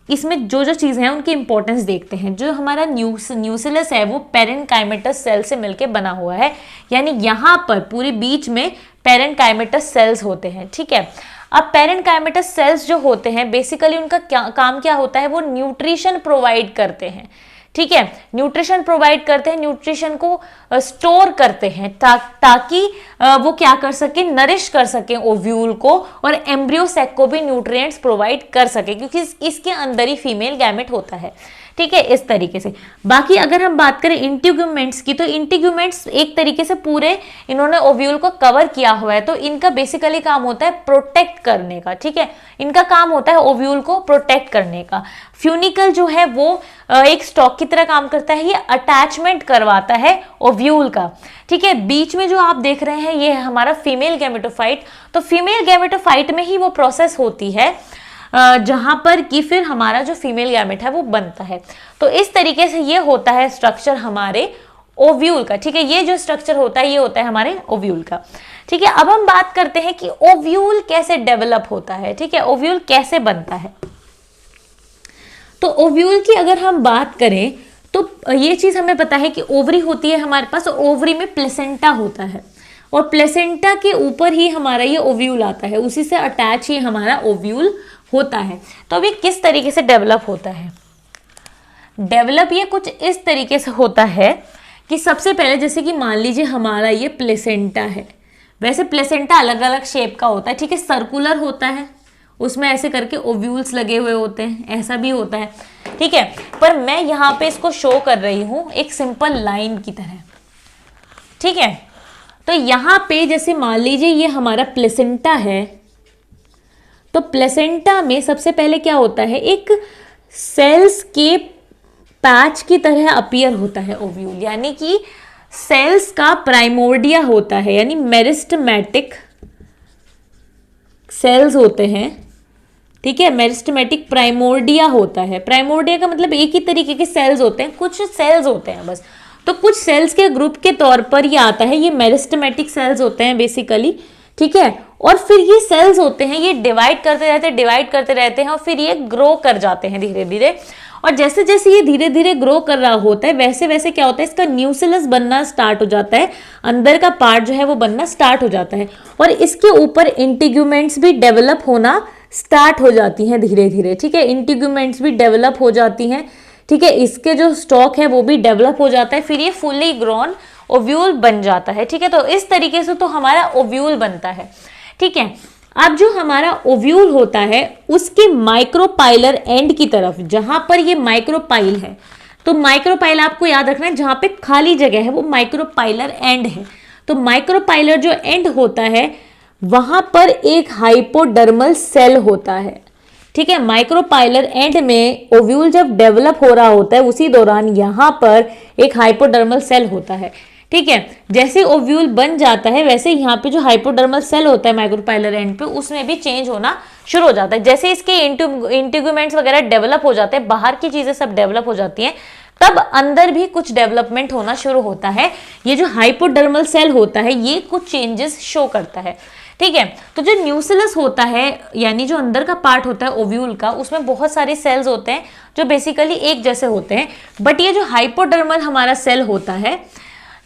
इसमें जो जो चीजें हैं उनकी इंपॉर्टेंस देखते हैं। जो हमारा न्यूसिलस है वो पैरेन्काइमेटस सेल से मिलकर बना हुआ है, यानी यहाँ पर पूरे बीच में पैरेन्काइमेटस सेल्स होते हैं, ठीक है। अब पैरेन्काइमेटस सेल्स जो होते हैं बेसिकली उनका काम क्या होता है, वो न्यूट्रिशन प्रोवाइड करते हैं, ठीक है। न्यूट्रिशन प्रोवाइड करते हैं, न्यूट्रिशन को स्टोर करते हैं ताकि वो क्या कर सके, नरिश कर सके ओव्यूल को, और एम्ब्रियो सैक को भी न्यूट्रिएंट्स प्रोवाइड कर सके, क्योंकि इसके अंदर ही फीमेल गैमेट होता है, ठीक है। इस तरीके से बाकी अगर हम बात करें इंटीग्यूमेंट्स की, तो इंटीग्यूमेंट्स एक तरीके से पूरे इन्होंने ओव्यूल को कवर किया हुआ है। तो इनका बेसिकली काम होता है प्रोटेक्ट करने का, ठीक है। इनका काम होता है ओव्यूल को प्रोटेक्ट करने का। फ्यूनिकल जो है वो एक स्टॉक की तरह काम करता है, ये अटैचमेंट करवाता है ओव्यूल का, ठीक है। बीच में जो आप देख रहे हैं ये है हमारा फीमेल गैमेटोफाइट। तो फीमेल गैमेटोफाइट में ही वो प्रोसेस होती है जहां पर कि फिर हमारा जो फीमेल गैमेट है वो बनता है। तो इस तरीके से ये होता है स्ट्रक्चर हमारे ओव्यूल का, ठीक है। ये जो स्ट्रक्चर होता है ये होता है हमारे ओव्यूल का, ठीक है। अब हम बात करते हैं कि ओव्यूल कैसे डेवलप होता है, ठीक है, ओव्यूल कैसे बनता है। तो ओव्यूल की अगर हम बात करें तो ये चीज हमें पता है कि ओवरी होती है हमारे पास, ओवरी में प्लेसेंटा होता है, और प्लेसेंटा के ऊपर ही हमारा ये ओव्यूल आता है, उसी से अटैच ही हमारा ओव्यूल होता है। तो अभी किस तरीके से डेवलप होता है, डेवलप ये कुछ इस तरीके से होता है कि सबसे पहले जैसे कि मान लीजिए हमारा ये प्लेसेंटा है, वैसे प्लेसेंटा अलग अलग शेप का होता है, ठीक है। सर्कुलर होता है, उसमें ऐसे करके ओव्यूल्स लगे हुए होते हैं, ऐसा भी होता है, ठीक है। पर मैं यहाँ पे इसको शो कर रही हूँ एक सिंपल लाइन की तरह, ठीक है। तो यहाँ पे जैसे मान लीजिए ये हमारा प्लेसेंटा है, तो प्लेसेंटा में सबसे पहले क्या होता है, एक सेल्स के पैच की तरह अपीयर होता है ओव्यूल, यानी कि सेल्स का प्राइमोर्डिया होता है, यानी मेरिस्टेमेटिक सेल्स होते हैं, ठीक है, मेरिस्टेमेटिक प्राइमोर्डिया होता है। प्राइमोर्डिया का मतलब एक ही तरीके के सेल्स होते हैं, कुछ सेल्स होते हैं बस, तो कुछ सेल्स के ग्रुप के तौर पर ये आता है, ये मेरिस्टेमेटिक सेल्स होते हैं बेसिकली, ठीक है। और फिर ये सेल्स होते हैं, ये डिवाइड करते रहते हैं और फिर ये ग्रो कर जाते हैं धीरे धीरे। और जैसे जैसे ये धीरे धीरे ग्रो कर रहा होता है वैसे वैसे क्या होता है, इसका न्यूक्लियस बनना स्टार्ट हो जाता है, अंदर का पार्ट जो है वो बनना स्टार्ट हो जाता है, और इसके ऊपर इंटीग्यूमेंट्स भी डेवलप होना स्टार्ट हो जाती हैं धीरे धीरे, ठीक है। इंटीग्यूमेंट्स भी डेवलप हो जाती हैं, ठीक है, इसके जो स्टॉक है वो भी डेवलप हो जाता है, फिर ये फुली ग्रोन ओव्यूल बन जाता है, ठीक है। तो इस तरीके से तो हमारा ओव्यूल बनता है, ठीक है। अब जो हमारा ओव्यूल होता है उसके माइक्रोपाइलर एंड की तरफ, जहां पर ये माइक्रोपाइल है, तो माइक्रोपाइल आपको याद रखना है, जहां पे खाली जगह है वो माइक्रोपाइलर एंड है। तो माइक्रोपाइलर जो एंड होता है वहां पर एक हाइपोडर्मल सेल होता है, ठीक है। माइक्रोपाइलर एंड में ओव्यूल जब डेवलप हो रहा होता है उसी दौरान यहां पर एक हाइपोडर्मल सेल होता है, ठीक है। जैसे ओव्यूल बन जाता है वैसे यहाँ पे जो हाइपोडर्मल सेल होता है माइक्रोपाइलर एंड पे, उसमें भी चेंज होना शुरू हो जाता है। जैसे इसके इंटीग्यूमेंट्स वगैरह डेवलप हो जाते हैं, बाहर की चीजें सब डेवलप हो जाती हैं, तब अंदर भी कुछ डेवलपमेंट होना शुरू होता है। ये जो हाइपोडर्मल सेल होता है ये कुछ चेंजेस शो करता है, ठीक है। तो जो न्यूक्लियस होता है यानी जो अंदर का पार्ट होता है ओव्यूल का, उसमें बहुत सारे सेल्स होते हैं जो बेसिकली एक जैसे होते हैं, बट ये जो हाइपोडर्मल हमारा सेल होता है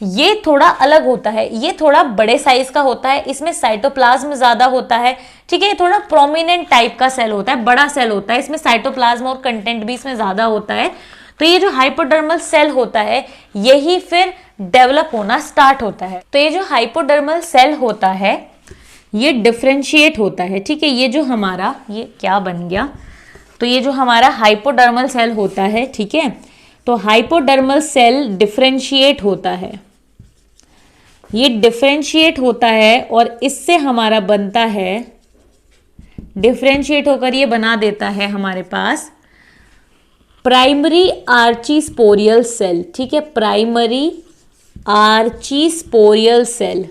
ये थोड़ा अलग होता है, ये थोड़ा बड़े साइज का होता है, इसमें साइटोप्लाज्म ज्यादा होता है, ठीक है। ये थोड़ा प्रोमिनेंट टाइप का सेल होता है, बड़ा सेल होता है, इसमें साइटोप्लाज्म और कंटेंट भी इसमें ज्यादा होता है। तो ये जो हाइपोडर्मल सेल होता है यही फिर डेवलप होना स्टार्ट होता है। तो ये जो हाइपोडर्मल सेल होता है ये डिफरेंशिएट होता है, ठीक है। ये जो हमारा ये क्या बन गया, तो ये जो हमारा हाइपोडर्मल सेल होता है, ठीक है, तो हाइपोडर्मल सेल डिफरेंशिएट होता है, ये डिफरेंशिएट होता है और इससे हमारा बनता है, डिफरेंशिएट होकर ये बना देता है हमारे पास प्राइमरी आर्चीस्पोरियल सेल, ठीक है, प्राइमरी आर्चीस्पोरियल सेल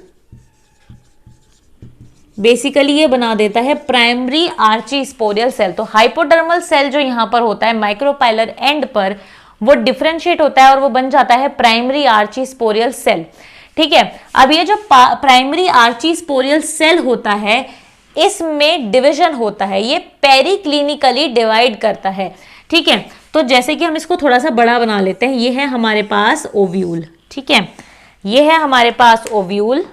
बेसिकली ये बना देता है प्राइमरी आर्चीस्पोरियल सेल। तो हाइपोडर्मल सेल जो यहां पर होता है माइक्रोपाइलर एंड पर, वो डिफरेंशिएट होता है और वो बन जाता है प्राइमरी आर्चीस्पोरियल सेल, ठीक है। अब ये जो प्राइमरी आर्चीस्पोरियल सेल होता है इसमें डिवीजन होता है, ये पेरिक्लिनिकली डिवाइड करता है, ठीक है। तो जैसे कि हम इसको थोड़ा सा बड़ा बना लेते हैं, ये है हमारे पास ओव्यूल, ठीक है, ये है हमारे पास ओव्यूल,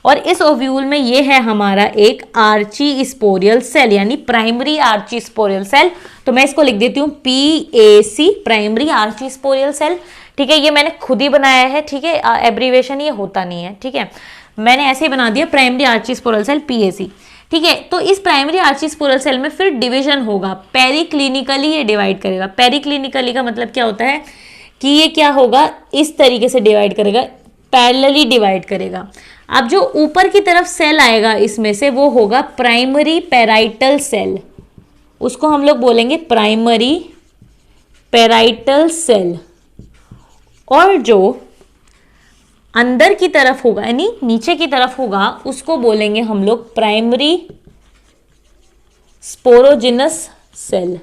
और इस ओव्यूल में ये है हमारा एक आर्चीस्पोरियल सेल यानी प्राइमरी आर्चीस्पोरियल सेल। तो मैं इसको लिख देती हूँ PAC, प्राइमरी आर्चीस्पोरियल सेल, ठीक है। ये मैंने खुद ही बनाया है, ठीक है, एब्रीवेशन ये होता नहीं है, ठीक है, मैंने ऐसे ही बना दिया प्राइमरी आर्चीस्पोरियल सेल PAC, ठीक है। तो इस प्राइमरी आर्चीस्पोरियल सेल में फिर डिवीजन होगा, पेरिक्लिनिकली ये डिवाइड करेगा। पेरिक्लिनिकली का मतलब क्या होता है कि ये क्या होगा, इस तरीके से डिवाइड करेगा, पैरेलली डिवाइड करेगा। अब जो ऊपर की तरफ सेल आएगा इसमें से वो होगा प्राइमरी पैराइटल सेल, उसको हम लोग बोलेंगे प्राइमरी पैराइटल सेल। और जो अंदर की तरफ होगा यानी नीचे की तरफ होगा उसको बोलेंगे हम लोग प्राइमरी स्पोरोजिनस सेल,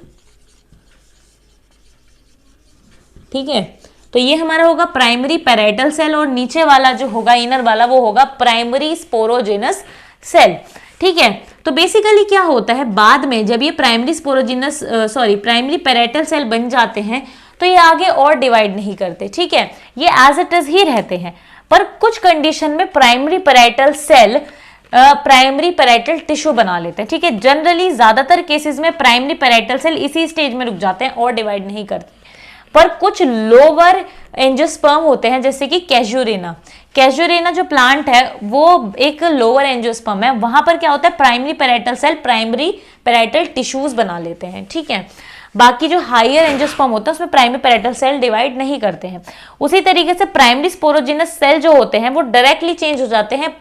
ठीक है। तो ये हमारा होगा प्राइमरी पैराइटल सेल और नीचे वाला जो होगा इनर वाला वो होगा प्राइमरी स्पोरोजिनस सेल, ठीक है। तो बेसिकली क्या होता है बाद में जब ये प्राइमरी पैराइटल सेल बन जाते हैं तो ये आगे और डिवाइड नहीं करते, ठीक है, ये एज इट इज ही रहते हैं। पर कुछ कंडीशन में primary parietal cell primary parietal tissue बना लेते हैं, ठीक है। जनरली ज्यादातर केसेस में प्राइमरी पैराइटल सेल इसी स्टेज में रुक जाते हैं और डिवाइड नहीं करते। पर कुछ लोअर एंजियोस्पर्म होते हैं जैसे कि कैजुरेना जो प्लांट है वो एक लोअर एंजियोस्पर्म है, वहां पर क्या होता है primary parietal cell primary parietal tissues बना लेते हैं, ठीक है। बाकी जो हायर एंजियोस्पर्म होता है उसमें प्राइमरी पैराइटल सेल डिवाइड नहीं करते हैं। उसी तरीके से प्राइमरी स्पोरोजिनस सेल जो होते हैं वो डायरेक्टली चेंज हो जाते हैं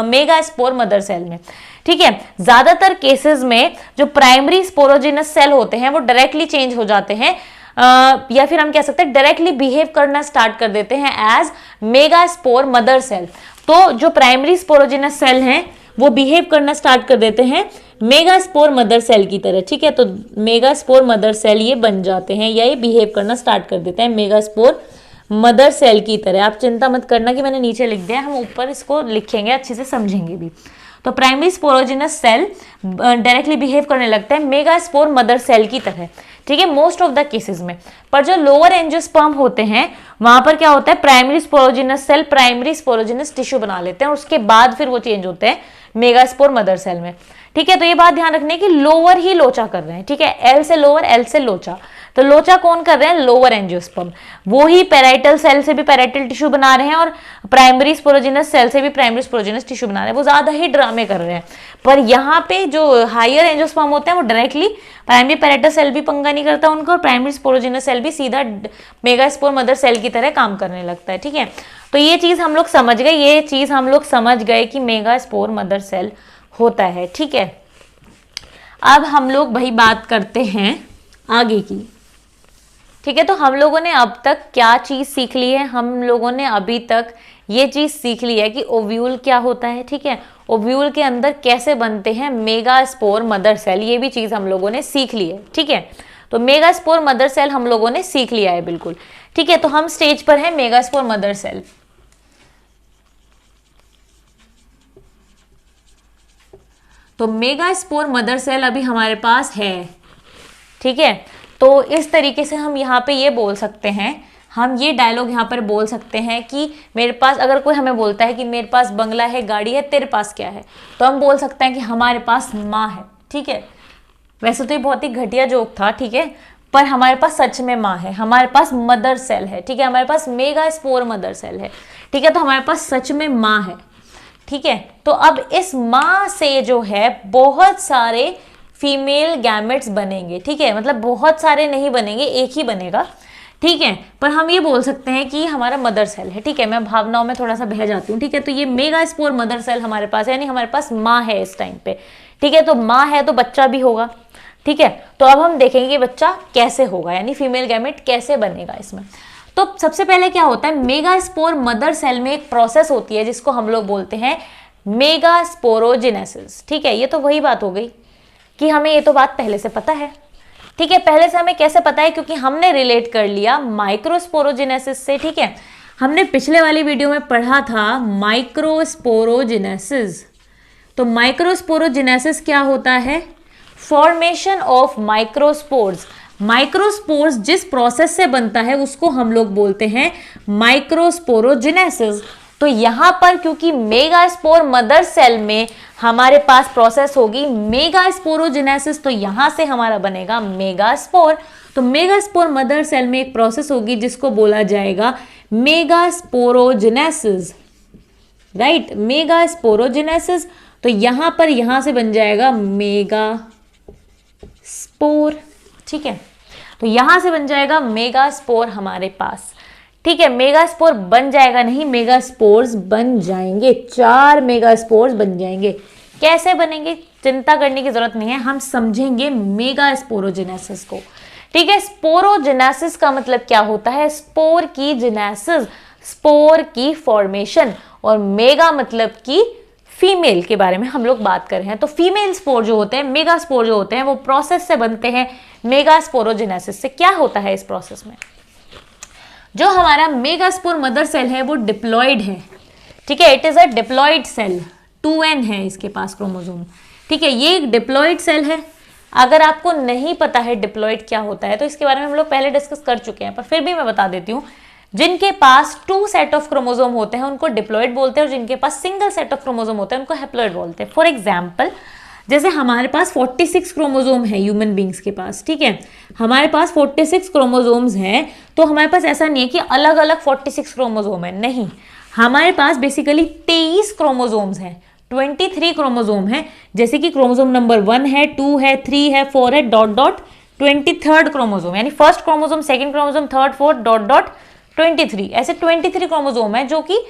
मेगास्पोर मदर सेल में, ठीक है। ज्यादातर केसेस में जो प्राइमरी स्पोरोजिनस सेल होते हैं वो डायरेक्टली चेंज हो जाते हैं या फिर हम कह सकते हैं डायरेक्टली बिहेव करना स्टार्ट कर देते हैं एज मेगास्पोर मदर सेल। तो जो प्राइमरी स्पोरोजिनस सेल हैं वो बिहेव करना स्टार्ट कर देते हैं मेगास्पोर मदर सेल की तरह, ठीक है। तो मेगास्पोर मदर सेल ये बन जाते हैं या ये बिहेव करना स्टार्ट कर देते हैं मेगास्पोर मदर सेल की तरह। आप चिंता मत करना कि मैंने नीचे लिख दिया, हम ऊपर इसको लिखेंगे, अच्छे से समझेंगे भी। तो primary sporogenous cell directly behave करने लगता है मेगास्पोर मदर सेल की तरह, ठीक है, मोस्ट ऑफ द केसेस में। पर जो लोअर एंजियोस्पर्म होते हैं वहां पर क्या होता है, primary sporogenous cell primary sporogenous tissue बना लेते हैं और उसके बाद फिर वो चेंज होते हैं मेगास्पोर मदर सेल में, ठीक है। तो ये बात ध्यान रखने की लोअर ही लोचा कर रहे हैं, ठीक है, एल से लोअर, एल से लोचा। तो लोचा कौन कर रहे हैं, लोअर एंजियोस्पर्म, वो ही पैराइटल सेल से भी पैराइटल टिश्यू बना रहे हैं और प्राइमरी स्पोरोजिनस सेल से भी प्राइमरी स्पोरोजिनस टिश्यू बना रहे हैं, वो ज्यादा ही ड्रामे कर रहे हैं। पर यहाँ पे जो हायर एंजियोस्पर्म होते हैं वो डायरेक्टली प्राइमरी पैराइटल सेल भी पंगा नहीं करता उनको, और प्राइमरी स्पोरोजिनस सेल भी सीधा मेगास्पोर मदर सेल की तरह काम करने लगता है, ठीक है। तो ये चीज हम लोग समझ गए, ये चीज हम लोग समझ गए कि मेगास्पोर मदर सेल होता है, ठीक है। अब हम लोग वही बात करते हैं आगे की, ठीक है। तो हम लोगों ने अब तक क्या चीज सीख ली है, हम लोगों ने अभी तक ये चीज सीख ली है कि ओव्यूल क्या होता है, ठीक है, ओव्यूल के अंदर कैसे बनते हैं मेगास्पोर मदर सेल, ये भी चीज हम लोगों ने सीख ली है, ठीक है। तो मेगास्पोर मदर सेल हम लोगों ने सीख लिया है, बिल्कुल, ठीक है। तो हम स्टेज पर है मेगास्पोर मदर सेल। तो मेगास्पोर मदर सेल अभी हमारे पास है, ठीक है। तो इस तरीके से हम यहाँ पे ये बोल सकते हैं, हम ये डायलॉग यहाँ पर बोल सकते हैं कि मेरे पास, अगर कोई हमें बोलता है कि मेरे पास बंगला है, गाड़ी है, तेरे पास क्या है, तो हम बोल सकते हैं कि हमारे पास माँ है, ठीक है। वैसे तो ये बहुत ही घटिया जोक था, ठीक है, पर हमारे पास सच में माँ है, हमारे पास मदर सेल है, ठीक है, हमारे पास मेगास्पोर मदर सेल है, ठीक है। तो हमारे पास सच में माँ है, ठीक है। तो अब इस माँ से जो है बहुत सारे फीमेल गैमेट्स बनेंगे, ठीक है, मतलब बहुत सारे नहीं बनेंगे, एक ही बनेगा, ठीक है। पर हम ये बोल सकते हैं कि हमारा मदर सेल है, ठीक है, मैं भावनाओं में थोड़ा सा बह जाती हूँ, ठीक है। तो ये मेगास्पोर मदर सेल हमारे पास है, यानी हमारे पास माँ है इस टाइम पे, ठीक है। तो माँ है तो बच्चा भी होगा, ठीक है। तो अब हम देखेंगे कि बच्चा कैसे होगा, यानी फीमेल गैमेट कैसे बनेगा इसमें। तो सबसे पहले क्या होता है, मेगास्पोर मदर सेल में एक प्रोसेस होती है जिसको हम लोग बोलते हैं मेगास्पोरोजेनेसिस, ठीक है। ये तो वही बात हो गई कि हमें ये तो बात पहले से पता है, ठीक है। पहले से हमें कैसे पता है, क्योंकि हमने रिलेट कर लिया माइक्रोस्पोरोजेनेसिस से, ठीक है। हमने पिछले वाली वीडियो में पढ़ा था माइक्रोस्पोरोजेनेसिस। तो माइक्रोस्पोरोजेनेसिस क्या होता है, फॉर्मेशन ऑफ माइक्रोस्पोर्स। माइक्रोस्पोर्स जिस प्रोसेस से बनता है उसको हम लोग बोलते हैं माइक्रोस्पोरोजेनेसिस। तो यहां पर क्योंकि मेगास्पोर मदर सेल में हमारे पास प्रोसेस होगी मेगास्पोरोजेनेसिस, तो यहां से हमारा बनेगा मेगास्पोर। तो मेगास्पोर मदर सेल में एक प्रोसेस होगी जिसको बोला जाएगा मेगास्पोरोजेनेसिस, राइट, मेगास्पोरोजेनेसिस। तो यहां पर यहां से बन जाएगा मेगास्पोर, ठीक है। तो यहां से बन जाएगा मेगास्पोर हमारे पास, ठीक है। मेगास्पोर बन जाएगा नहीं, मेगास्पोर्स बन जाएंगे, 4 मेगास्पोर्स बन जाएंगे। कैसे बनेंगे चिंता करने की जरूरत नहीं है, हम समझेंगे मेगास्पोरोजेनेसिस को, ठीक है। स्पोरोजेनेसिस का मतलब क्या होता है, स्पोर की जेनेसिस, स्पोर की फॉर्मेशन, और मेगा मतलब की फीमेल के बारे में हम लोग बात कर रहे हैं। तो फीमेल स्पोर जो होते हैं, मेगास्पोर जो होते हैं, वो प्रोसेस से बनते हैं मेगास्पोरोजेनेसिस से। क्या होता है इस प्रोसेस में, जो हमारा मेगास्पोर मदर सेल है वो डिप्लॉइड है, ठीक है, it is a diploid cell, 2n है इसके पास क्रोमोसोम, ठीक है। ये एक डिप्लॉइड सेल है। अगर आपको नहीं पता है डिप्लॉइड क्या होता है तो इसके बारे में हम लोग पहले डिस्कस कर चुके हैं, पर फिर भी मैं बता देती हूँ। जिनके पास 2 सेट ऑफ क्रोमोसोम होते हैं उनको डिप्लॉइड बोलते हैं, और जिनके पास सिंगल सेट ऑफ क्रोमोसोम होते हैं उनको हैप्लॉइड बोलते हैं। फॉर एग्जाम्पल, जैसे हमारे पास 46 क्रोमोसोम है ह्यूमन बींग्स के पास, ठीक है, हमारे पास 46 क्रोमोसोम्स हैं। तो हमारे पास ऐसा नहीं है कि अलग अलग 46 क्रोमोसोम है, नहीं, हमारे पास बेसिकली 23 क्रोमोसोम्स हैं, 23 क्रोमोसोम है। जैसे कि क्रोमोसोम नंबर 1 है, 2 है, 3 है, 4 है, डॉट डॉट 23rd क्रोमोसोम, यानी first chromosome, second chromosome, third, fourth, dot dot 23, ऐसे 23 क्रोमोसोम है जो कि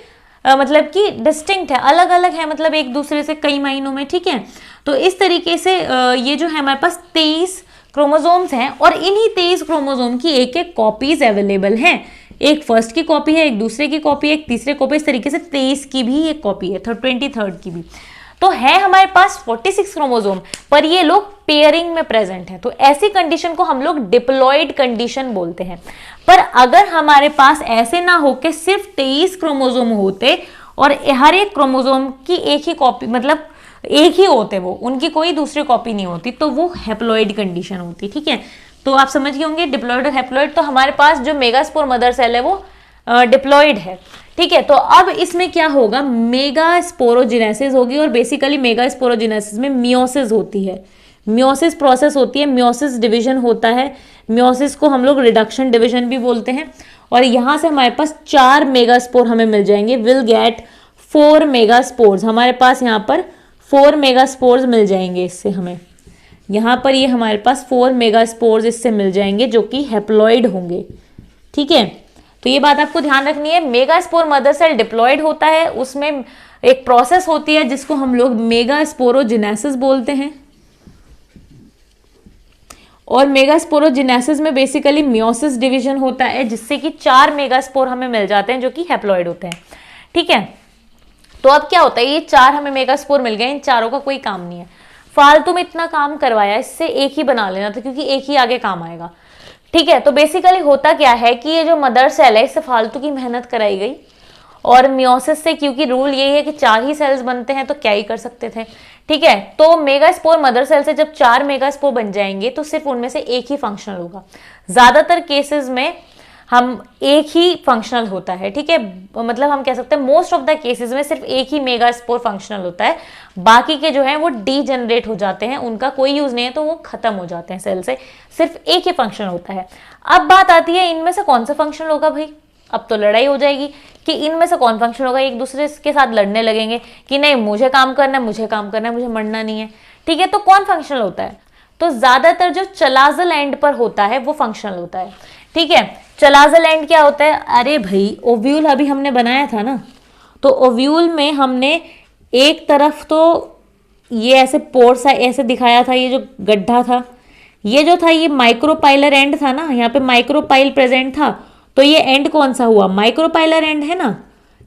मतलब कि डिस्टिंक्ट है, अलग अलग है, मतलब एक दूसरे से कई महीनों में, ठीक है। तो इस तरीके से ये जो है हमारे पास 23 क्रोमोसोम्स हैं, और इन्हीं 23 क्रोमोसोम की एक एक कॉपीज अवेलेबल हैं। एक फर्स्ट की कॉपी है, एक दूसरे की कॉपी है, एक तीसरे कॉपी, इस तरीके से 23 की भी एक कॉपी है, 23rd की भी। तो है हमारे पास 46 क्रोमोसोम, पर ये लोग पेयरिंग में प्रेजेंट है, तो ऐसी कंडीशन को हम लोग डिप्लॉयड कंडीशन बोलते हैं। पर अगर हमारे पास ऐसे ना हो कि सिर्फ 23 क्रोमोसोम होते और हर एक क्रोमोसोम की एक ही कॉपी, मतलब एक ही होते, वो उनकी कोई दूसरी कॉपी नहीं होती, तो वो हैप्लॉइड कंडीशन होती। ठीक है, तो आप समझ गए होंगे डिप्लॉयड और हैप्लॉइड। तो हमारे पास जो मेगास्पोर मदर सेल है वो डिप्लॉयड है। ठीक है, तो अब इसमें क्या होगा, मेगास्पोरोजेनेसिस होगी, और बेसिकली मेगास्पोरोजेनेसिस में मियोसिस होती है, मियोसिस प्रोसेस होती है, मियोसिस डिवीजन होता है। मियोसिस को हम लोग रिडक्शन डिवीजन भी बोलते हैं। और यहाँ से हमारे पास 4 मेगास्पोर हमें मिल जाएंगे, विल गेट 4 मेगास्पोर्स। हमारे पास यहाँ पर 4 मेगास्पोर्स मिल जाएंगे इससे हमें, यहाँ पर ये हमारे पास 4 मेगास्पोर्स इससे मिल जाएंगे जो कि हैप्लॉइड होंगे। ठीक है, तो ये बात आपको ध्यान रखनी है। मेगास्पोर मदर सेल डिप्लॉयड होता है, उसमें एक प्रोसेस होती है जिसको हम लोग मेगास्पोरोजेनेसिस बोलते हैं, और मेगास्पोरोजेनेसिस में बेसिकली मियोसिस डिवीजन होता है जिससे कि 4 मेगास्पोर हमें मिल जाते हैं जो कि हैप्लॉइड होते हैं। ठीक है, तो अब क्या होता है, ये 4 हमें मेगास्पोर मिल गए, इन चारों का कोई काम नहीं है, फालतू में इतना काम करवाया, इससे एक ही बना लेना था क्योंकि एक ही आगे काम आएगा। ठीक है, तो बेसिकली होता क्या है कि ये जो मदर सेल है इससे फालतू की मेहनत कराई गई, और मियोसिस से, क्योंकि रूल यही है कि 4 ही सेल्स बनते हैं तो क्या ही कर सकते थे। ठीक है, तो मेगास्पोर मदर सेल से जब 4 मेगास्पोर बन जाएंगे तो सिर्फ उनमें से एक ही फंक्शनल होगा। ज्यादातर केसेस में हम एक ही फंक्शनल होता है। ठीक है, मतलब हम कह सकते हैं मोस्ट ऑफ द केसेस में सिर्फ एक ही मेगास्पोर फंक्शनल होता है, बाकी के जो है वो डीजनरेट हो जाते हैं, उनका कोई यूज नहीं है, तो वो खत्म हो जाते हैं सेल से, सिर्फ एक ही फंक्शनल होता है। अब बात आती है इनमें से कौन सा फंक्शनल होगा भाई, अब तो लड़ाई हो जाएगी कि इनमें से कौन फंक्शन होगा, एक दूसरे के साथ लड़ने लगेंगे कि नहीं मुझे काम करना है, मुझे काम करना है, मुझे मरना नहीं है। ठीक है, तो कौन फंक्शनल होता है, तो ज्यादातर जो चलाजल एंड पर होता है वो फंक्शनल होता है। ठीक है, चलाजल एंड क्या होता है, अरे भाई ओव्यूल अभी हमने बनाया था ना, तो ओव्यूल में हमने एक तरफ तो ये ऐसे पोर सा ऐसे दिखाया था, ये जो गड्ढा था, ये जो था ये माइक्रोपाइलर एंड था ना, यहाँ पे माइक्रोपाइल प्रेजेंट था, तो ये एंड कौन सा हुआ, माइक्रोपाइलर एंड है ना,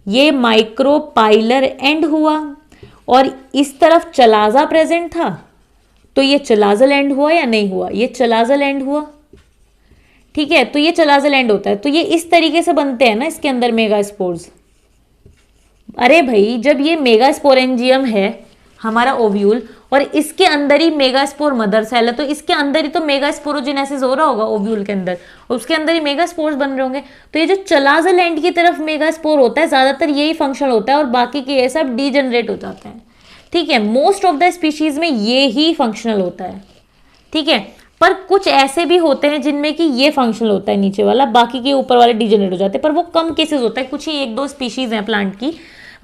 ये माइक्रोपाइलर एंड हुआ। और इस तरफ चलाजा प्रेजेंट था, तो ये चलाजल एंड हुआ या नहीं हुआ, ये चलाजल एंड हुआ। ठीक है, तो ये चलाजल एंड होता है, तो ये इस तरीके से बनते हैं ना इसके अंदर मेगास्पोर्स। अरे भाई जब ये मेगास्पोरेंजियम है हमारा ओव्यूल, और इसके अंदर ही मेगास्पोर मदर सेल है, तो इसके अंदर ही तो मेगास्पोरोजेनेसिस हो रहा होगा ओव्यूल के अंदर, और उसके अंदर ही मेगास्पोर्स बन रहे होंगे। तो ये जो चलाजल एंड की तरफ मेगास्पोर होता है ज्यादातर यही फंक्शन होता है, और बाकी के ये सब डीजनरेट हो जाते हैं। ठीक है, मोस्ट ऑफ द स्पीशीज में ये ही फंक्शनल होता है। ठीक है, पर कुछ ऐसे भी होते हैं जिनमें कि ये फंक्शनल होता है नीचे वाला, बाकी के ऊपर वाले डीजनरेट हो जाते हैं, पर वो कम केसेस होता है, कुछ ही 1-2 स्पीशीज हैं प्लांट की,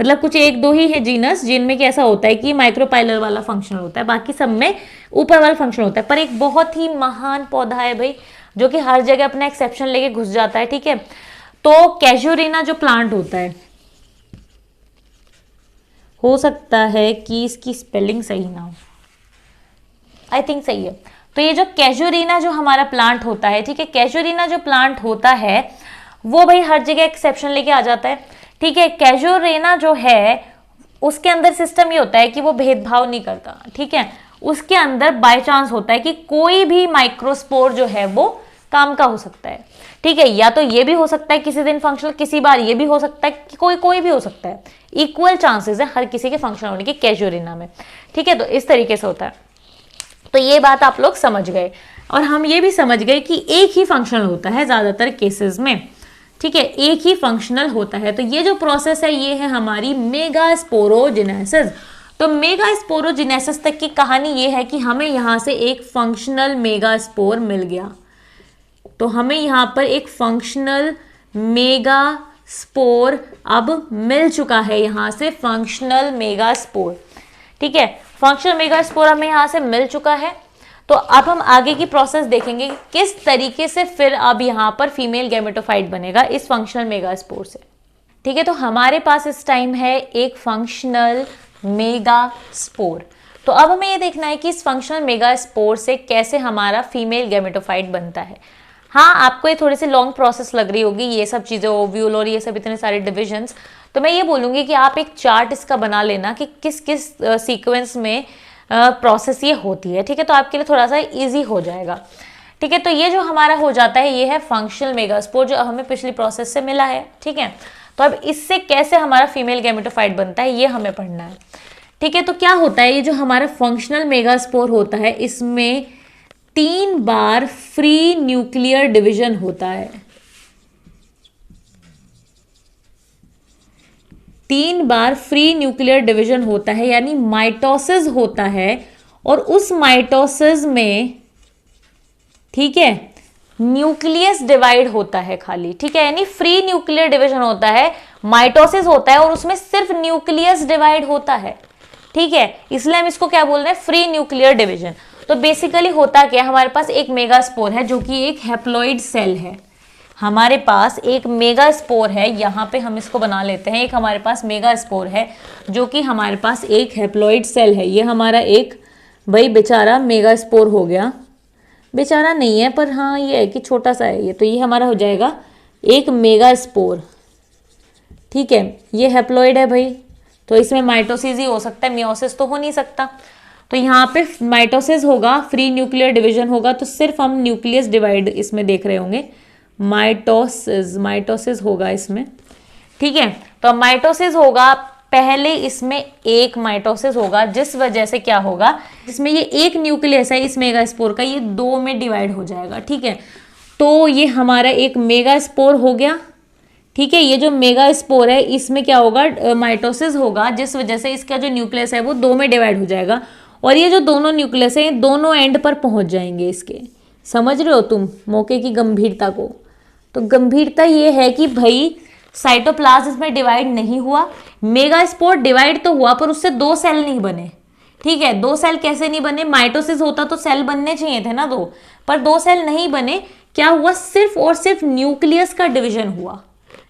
मतलब कुछ 1-2 ही है जीनस जिनमें कि ऐसा होता है कि माइक्रोपाइलर वाला फंक्शन होता है, बाकी सब में ऊपर वाला फंक्शन होता है। पर एक बहुत ही महान पौधा है भाई जो कि हर जगह अपना एक्सेप्शन लेके घुस जाता है। ठीक है, तो कैजुरिना जो प्लांट होता है, हो सकता है कि इसकी स्पेलिंग सही ना हो, आई थिंक सही है। तो ये जो कैजुरिना जो हमारा प्लांट होता है, ठीक है, कैजुरिना जो प्लांट होता है वो भाई हर जगह एक्सेप्शन लेके आ जाता है। ठीक है, कैजुरिना जो है उसके अंदर सिस्टम ये होता है कि वो भेदभाव नहीं करता। ठीक है, उसके अंदर बाय चांस होता है कि कोई भी माइक्रोस्पोर जो है वो काम का हो सकता है। ठीक है, या तो ये भी हो सकता है किसी दिन फंक्शनल, किसी बार ये भी हो सकता है कि कोई भी हो सकता है, इक्वल चांसेस है हर किसी के फंक्शनल होने के कैजुरिना में। ठीक है, तो इस तरीके से होता है। तो ये बात आप लोग समझ गए, और हम ये भी समझ गए कि एक ही फंक्शनल होता है ज्यादातर केसेस में। ठीक है, एक ही फंक्शनल होता है। तो ये जो प्रोसेस है ये है हमारी मेगास्पोरोजेनेसिस। तो मेगास्पोरोजेनेसिस तक की कहानी ये है कि हमें यहाँ से एक फंक्शनल मेगास्पोर मिल गया, तो हमें यहाँ पर एक फंक्शनल मेगास्पोर अब मिल चुका है, यहाँ से फंक्शनल मेगास्पोर। ठीक है, फंक्शनल मेगास्पोर हमें यहाँ से मिल चुका है। तो अब हम आगे की प्रोसेस देखेंगे कि किस तरीके से फिर अब यहाँ पर फीमेल गैमेटोफाइट बनेगा इस फंक्शनल मेगास्पोर से। ठीक है, तो हमारे पास इस टाइम है एक फंक्शनल मेगास्पोर। तो अब हमें ये देखना है कि इस फंक्शनल मेगास्पोर से कैसे हमारा फीमेल गैमेटोफाइट बनता है। हाँ, आपको ये थोड़ी सी लॉन्ग प्रोसेस लग रही होगी, ये सब चीज़ें ओव्यूल और ये सब इतने सारे डिविजन्स, तो मैं ये बोलूँगी कि आप एक चार्ट इसका बना लेना कि किस किस सीक्वेंस में प्रोसेस ये होती है, ठीक है। तो आपके लिए थोड़ा सा ईजी हो जाएगा, ठीक है। तो ये जो हमारा हो जाता है ये है फंक्शनल मेगास्पोर जो हमें पिछली प्रोसेस से मिला है, ठीक है। तो अब इससे कैसे हमारा फीमेल गैमेटोफाइट बनता है ये हमें पढ़ना है, ठीक है। तो क्या होता है, ये जो हमारा फंक्शनल मेगास्पोर होता है इसमें 3 बार फ्री न्यूक्लियर डिवीजन होता है, 3 बार फ्री न्यूक्लियर डिवीजन होता है, यानी माइटोसिस होता है। और उस माइटोसिस में, ठीक है, न्यूक्लियस डिवाइड होता है खाली, ठीक है, यानी फ्री न्यूक्लियर डिवीजन होता है, माइटोसिस होता है और उसमें सिर्फ न्यूक्लियस डिवाइड होता है, ठीक है। इसलिए हम इसको क्या बोल रहे हैं, फ्री न्यूक्लियर डिवीजन। तो बेसिकली होता क्या, हमारे पास एक मेगास्पोर है जो कि एक हैप्लॉइड सेल है, हमारे पास एक मेगास्पोर है, यहाँ पे हम इसको बना लेते हैं, एक हमारे पास मेगास्पोर है जो कि हमारे पास एक हैप्लॉइड सेल है। ये हमारा एक भाई बेचारा मेगास्पोर हो गया, बेचारा नहीं है पर हाँ ये है कि छोटा सा है ये, तो ये हमारा हो जाएगा एक मेगास्पोर, ठीक है। ये हैप्लॉइड है भाई, तो इसमें माइटोसिस ही हो सकता है, मियोसिस तो हो नहीं सकता। तो यहाँ पे माइटोसिस होगा, फ्री न्यूक्लियर डिवीजन होगा, तो सिर्फ हम न्यूक्लियस डिवाइड इसमें देख रहे होंगे, माइटोसिस होगा इसमें, ठीक है। तो माइटोसिस होगा, पहले इसमें एक माइटोसिस होगा, जिस वजह से क्या होगा, जिसमें ये एक न्यूक्लियस है इस मेगास्पोर का, ये 2 में डिवाइड हो जाएगा, ठीक है। तो ये हमारा एक मेगास्पोर हो गया, ठीक है। ये जो मेगास्पोर है इसमें क्या होगा, माइटोसिस होगा, जिस वजह से इसका जो न्यूक्लियस है वो 2 में डिवाइड हो जाएगा। और ये जो दोनों न्यूक्लियस है दोनों एंड पर पहुंच जाएंगे इसके, समझ रहे हो तुम मौके की गंभीरता को। तो गंभीरता ये है कि भाई साइटोप्लाज्म में डिवाइड नहीं हुआ, मेगास्पोर डिवाइड तो हुआ पर उससे 2 सेल नहीं बने, ठीक है। 2 सेल कैसे नहीं बने, माइटोसिस होता तो सेल बनने चाहिए थे ना 2, पर 2 सेल नहीं बने। क्या हुआ, सिर्फ और सिर्फ न्यूक्लियस का डिवीजन हुआ,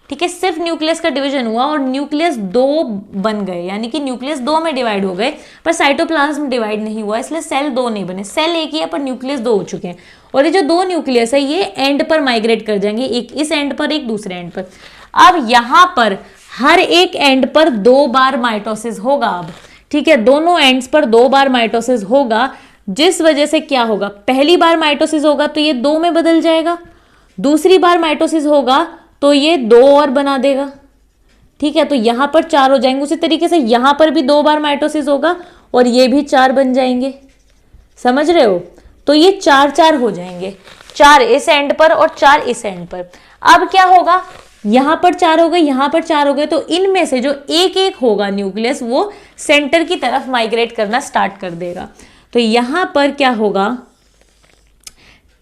ठीक है, सिर्फ न्यूक्लियस का डिवीजन हुआ और न्यूक्लियस 2 बन गए, यानी कि न्यूक्लियस 2 में डिवाइड हो गए, पर साइटोप्लाज्म डिवाइड नहीं हुआ, इसलिए सेल 2 नहीं बने। सेल एक ही है पर न्यूक्लियस 2 हो चुके हैं। और ये जो 2 न्यूक्लियस है ये एंड पर माइग्रेट कर जाएंगे, एक इस एंड पर एक दूसरे एंड पर। अब यहां पर हर एक एंड पर 2 बार माइटोसिस होगा, अब ठीक है, दोनों एंड्स पर 2 बार माइटोसिस होगा, जिस वजह से क्या होगा, पहली बार माइटोसिस होगा तो ये 2 में बदल जाएगा, दूसरी बार माइटोसिस होगा तो ये 2 और बना देगा, ठीक है। तो यहां पर 4 हो जाएंगे। उसी तरीके से यहां पर भी 2 बार माइटोसिस होगा और ये भी 4 बन जाएंगे, समझ रहे हो। तो ये 4 हो जाएंगे, 4 इस एंड पर और 4 इस एंड पर। अब क्या होगा, यहां पर 4 हो गए, यहां पर 4 हो गए, तो इनमें से जो एक एक होगा न्यूक्लियस वो सेंटर की तरफ माइग्रेट करना स्टार्ट कर देगा। तो यहां पर क्या होगा,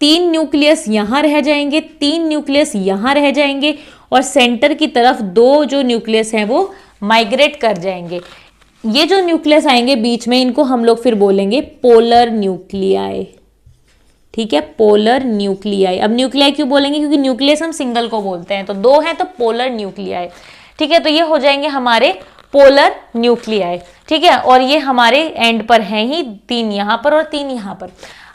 3 न्यूक्लियस यहां रह जाएंगे, 3 न्यूक्लियस यहां रह जाएंगे और सेंटर की तरफ 2 जो न्यूक्लियस हैं वो माइग्रेट कर जाएंगे। ये जो न्यूक्लियस आएंगे बीच में इनको हम लोग फिर बोलेंगे पोलर न्यूक्लियाई, ठीक है, पोलर न्यूक्लियाई। अब न्यूक्लियाई क्यों बोलेंगे, क्योंकि न्यूक्लियस हम सिंगल को बोलते हैं, तो 2 हैं तो पोलर न्यूक्लियाई, ठीक है। तो ये हो जाएंगे हमारे पोलर न्यूक्लियाई, ठीक है। और ये हमारे एंड पर हैं ही, 3 यहां पर और 3 यहां पर।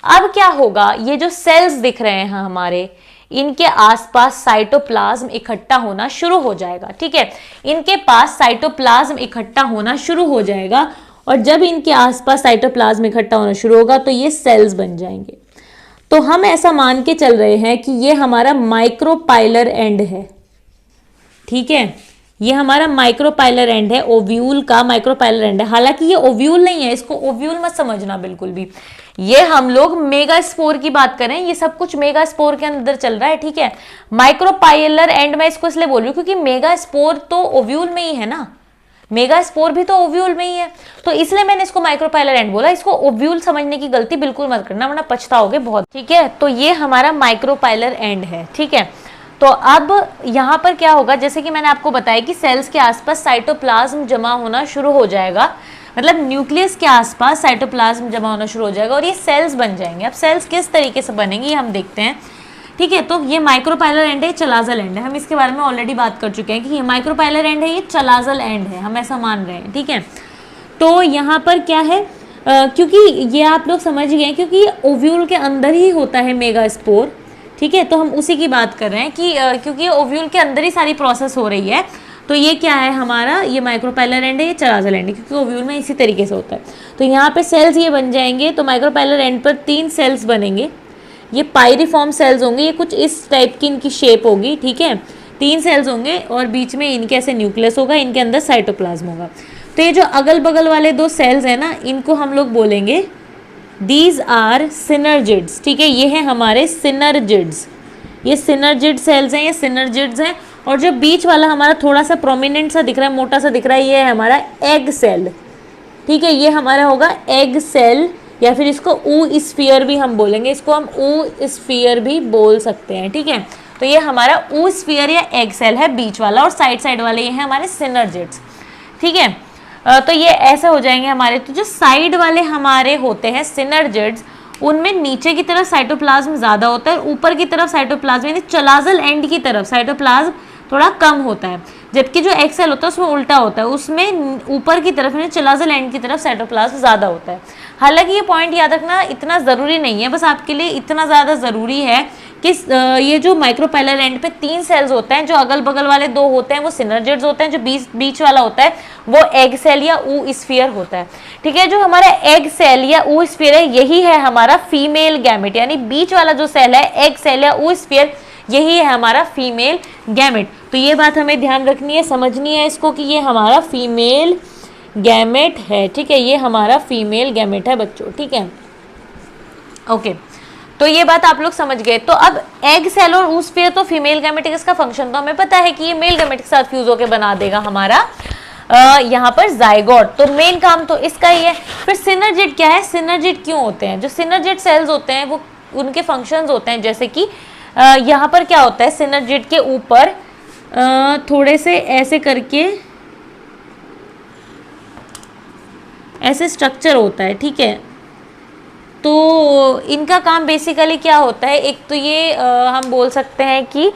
अब क्या होगा, ये जो सेल्स दिख रहे हैं हमारे, इनके आसपास साइटोप्लाज्म इकट्ठा होना शुरू हो जाएगा, ठीक है। इनके पास साइटोप्लाज्म इकट्ठा होना शुरू हो जाएगा और जब इनके आसपास साइटोप्लाज्म इकट्ठा होना शुरू होगा तो ये सेल्स बन जाएंगे। तो हम ऐसा मान के चल रहे हैं कि ये हमारा माइक्रोपाइलर एंड है, ठीक है, ये हमारा माइक्रोपाइलर एंड है, ओव्यूल का माइक्रोपाइलर एंड है। हालांकि ये ओव्यूल नहीं है, इसको ओव्यूल मत समझना बिल्कुल भी, ये हम लोग मेगास्पोर की बात करें, ये सब कुछ मेगास्पोर के अंदर चल रहा है, ठीक है। माइक्रोपाइलर एंड मैं इसको इसलिए बोल रही हूँ क्योंकि मेगास्पोर तो ओव्यूल में ही है ना, मेगास्पोर भी तो ओव्यूल में ही है, तो इसलिए मैंने इसको माइक्रोपाइलर एंड बोला। इसको ओव्यूल समझने की गलती बिल्कुल मत करना वरना पछताओगे बहुत, ठीक है। तो ये हमारा माइक्रोपाइलर एंड है, ठीक है। तो अब यहाँ पर क्या होगा, जैसे कि मैंने आपको बताया कि सेल्स के आसपास साइटोप्लाज्म जमा होना शुरू हो जाएगा, मतलब न्यूक्लियस के आसपास साइटोप्लाज्म जमा होना शुरू हो जाएगा और ये सेल्स बन जाएंगे। अब सेल्स किस तरीके से बनेंगे ये हम देखते हैं, ठीक है। तो ये माइक्रोपाइलर एंड है, चलाजल एंड है, हम इसके बारे में ऑलरेडी बात कर चुके हैं कि ये माइक्रोपाइलर एंड है, ये चलाजल एंड है, हम ऐसा मान रहे हैं, ठीक है। तो यहाँ पर क्या है, क्योंकि ये आप लोग समझ गए क्योंकि ये ओव्यूल के अंदर ही होता है मेगास्पोर, ठीक है। तो हम उसी की बात कर रहे हैं कि क्योंकि ओव्यूल के अंदर ही सारी प्रोसेस हो रही है, तो ये क्या है हमारा, ये माइक्रोपाइलर एंड है, ये चलाजल एंड है, क्योंकि ओव्यूल में इसी तरीके से होता है। तो यहाँ पे सेल्स ये बन जाएंगे, तो माइक्रोपाइलर एंड पर 3 सेल्स बनेंगे, ये पायरिफॉर्म सेल्स होंगे, ये कुछ इस टाइप की इनकी शेप होगी, ठीक है। 3 सेल्स होंगे और बीच में इनके ऐसे न्यूक्लियस होगा, इनके अंदर साइटोप्लाज्म होगा। तो ये जो अगल बगल वाले 2 सेल्स हैं ना, इनको हम लोग बोलेंगे दीज आर सिनर्जिड्स, ठीक है। ये है हमारे सिनर्जिड्स, ये सिनर्जिड सेल्स हैं, ये सिनर्जिड्स हैं। और जो बीच वाला हमारा थोड़ा सा प्रोमिनेंट सा दिख रहा है, मोटा सा दिख रहा है, ये है हमारा एग सेल, ठीक है। ये हमारा होगा एग सेल, या फिर इसको ऊ स्फीयर भी हम बोलेंगे, इसको हम ऊ स्फीयर भी बोल सकते हैं, ठीक है। तो ये हमारा ऊ स्फीयर या एग सेल है बीच वाला, और साइड वाले ये हैं हमारे सिनर्जिड्स, ठीक है। तो ये ऐसे हो जाएंगे हमारे। तो जो साइड वाले हमारे होते हैं सिनर्जिड्स, उनमें नीचे की तरफ साइटोप्लाज्म ज़्यादा होता है, ऊपर की तरफ साइटोप्लाज्म यानी चलाजल एंड की तरफ साइटोप्लाज्म थोड़ा कम होता है। जबकि जो एक्सेल होता है उसमें उल्टा होता है, उसमें ऊपर की तरफ यानी चलाजल एंड की तरफ साइटोप्लाज्म ज़्यादा होता है। हालांकि ये पॉइंट याद रखना इतना ज़रूरी नहीं है, बस आपके लिए इतना ज़्यादा ज़रूरी है कि ये जो माइक्रोपाइलर एंड पे 3 सेल्स होते हैं, जो अगल बगल वाले 2 होते हैं वो सिनर्जिड्स होते हैं, जो बीच वाला होता है वो एग सेल या ऊ स्फीयर होता है, ठीक है। जो हमारा एग सेल या ऊ स्फीयर है, यही है हमारा फीमेल गैमेट, यानी बीच वाला जो सेल है एग सेल या ऊ स्फीयर, यही है हमारा फीमेल गैमेट। तो ये बात हमें ध्यान रखनी है, समझनी है इसको कि ये हमारा फीमेल गैमेट है, ठीक है। ये हमारा फीमेल गैमेट है बच्चों, ठीक है, ओके। तो ये बात आप लोग समझ गए। तो अब एग सेल और ऊ स्फीयर तो फीमेल गैमेट, इसका फंक्शन तो हमें पता है कि ये मेल गैमेट के साथ फ्यूज होकर बना देगा हमारा यहाँ पर जाइगोट। तो मेन काम तो इसका ही है। फिर सिनर्जिड क्या है, सिनर्जिड क्यों होते हैं? जो सिनर्जिड सेल्स होते हैं वो उनके फंक्शंस होते हैं, जैसे कि यहाँ पर क्या होता है, सिनर्जिड के ऊपर थोड़े से ऐसे करके ऐसे स्ट्रक्चर होता है, ठीक है। तो इनका काम बेसिकली क्या होता है, एक तो ये हम बोल सकते हैं कि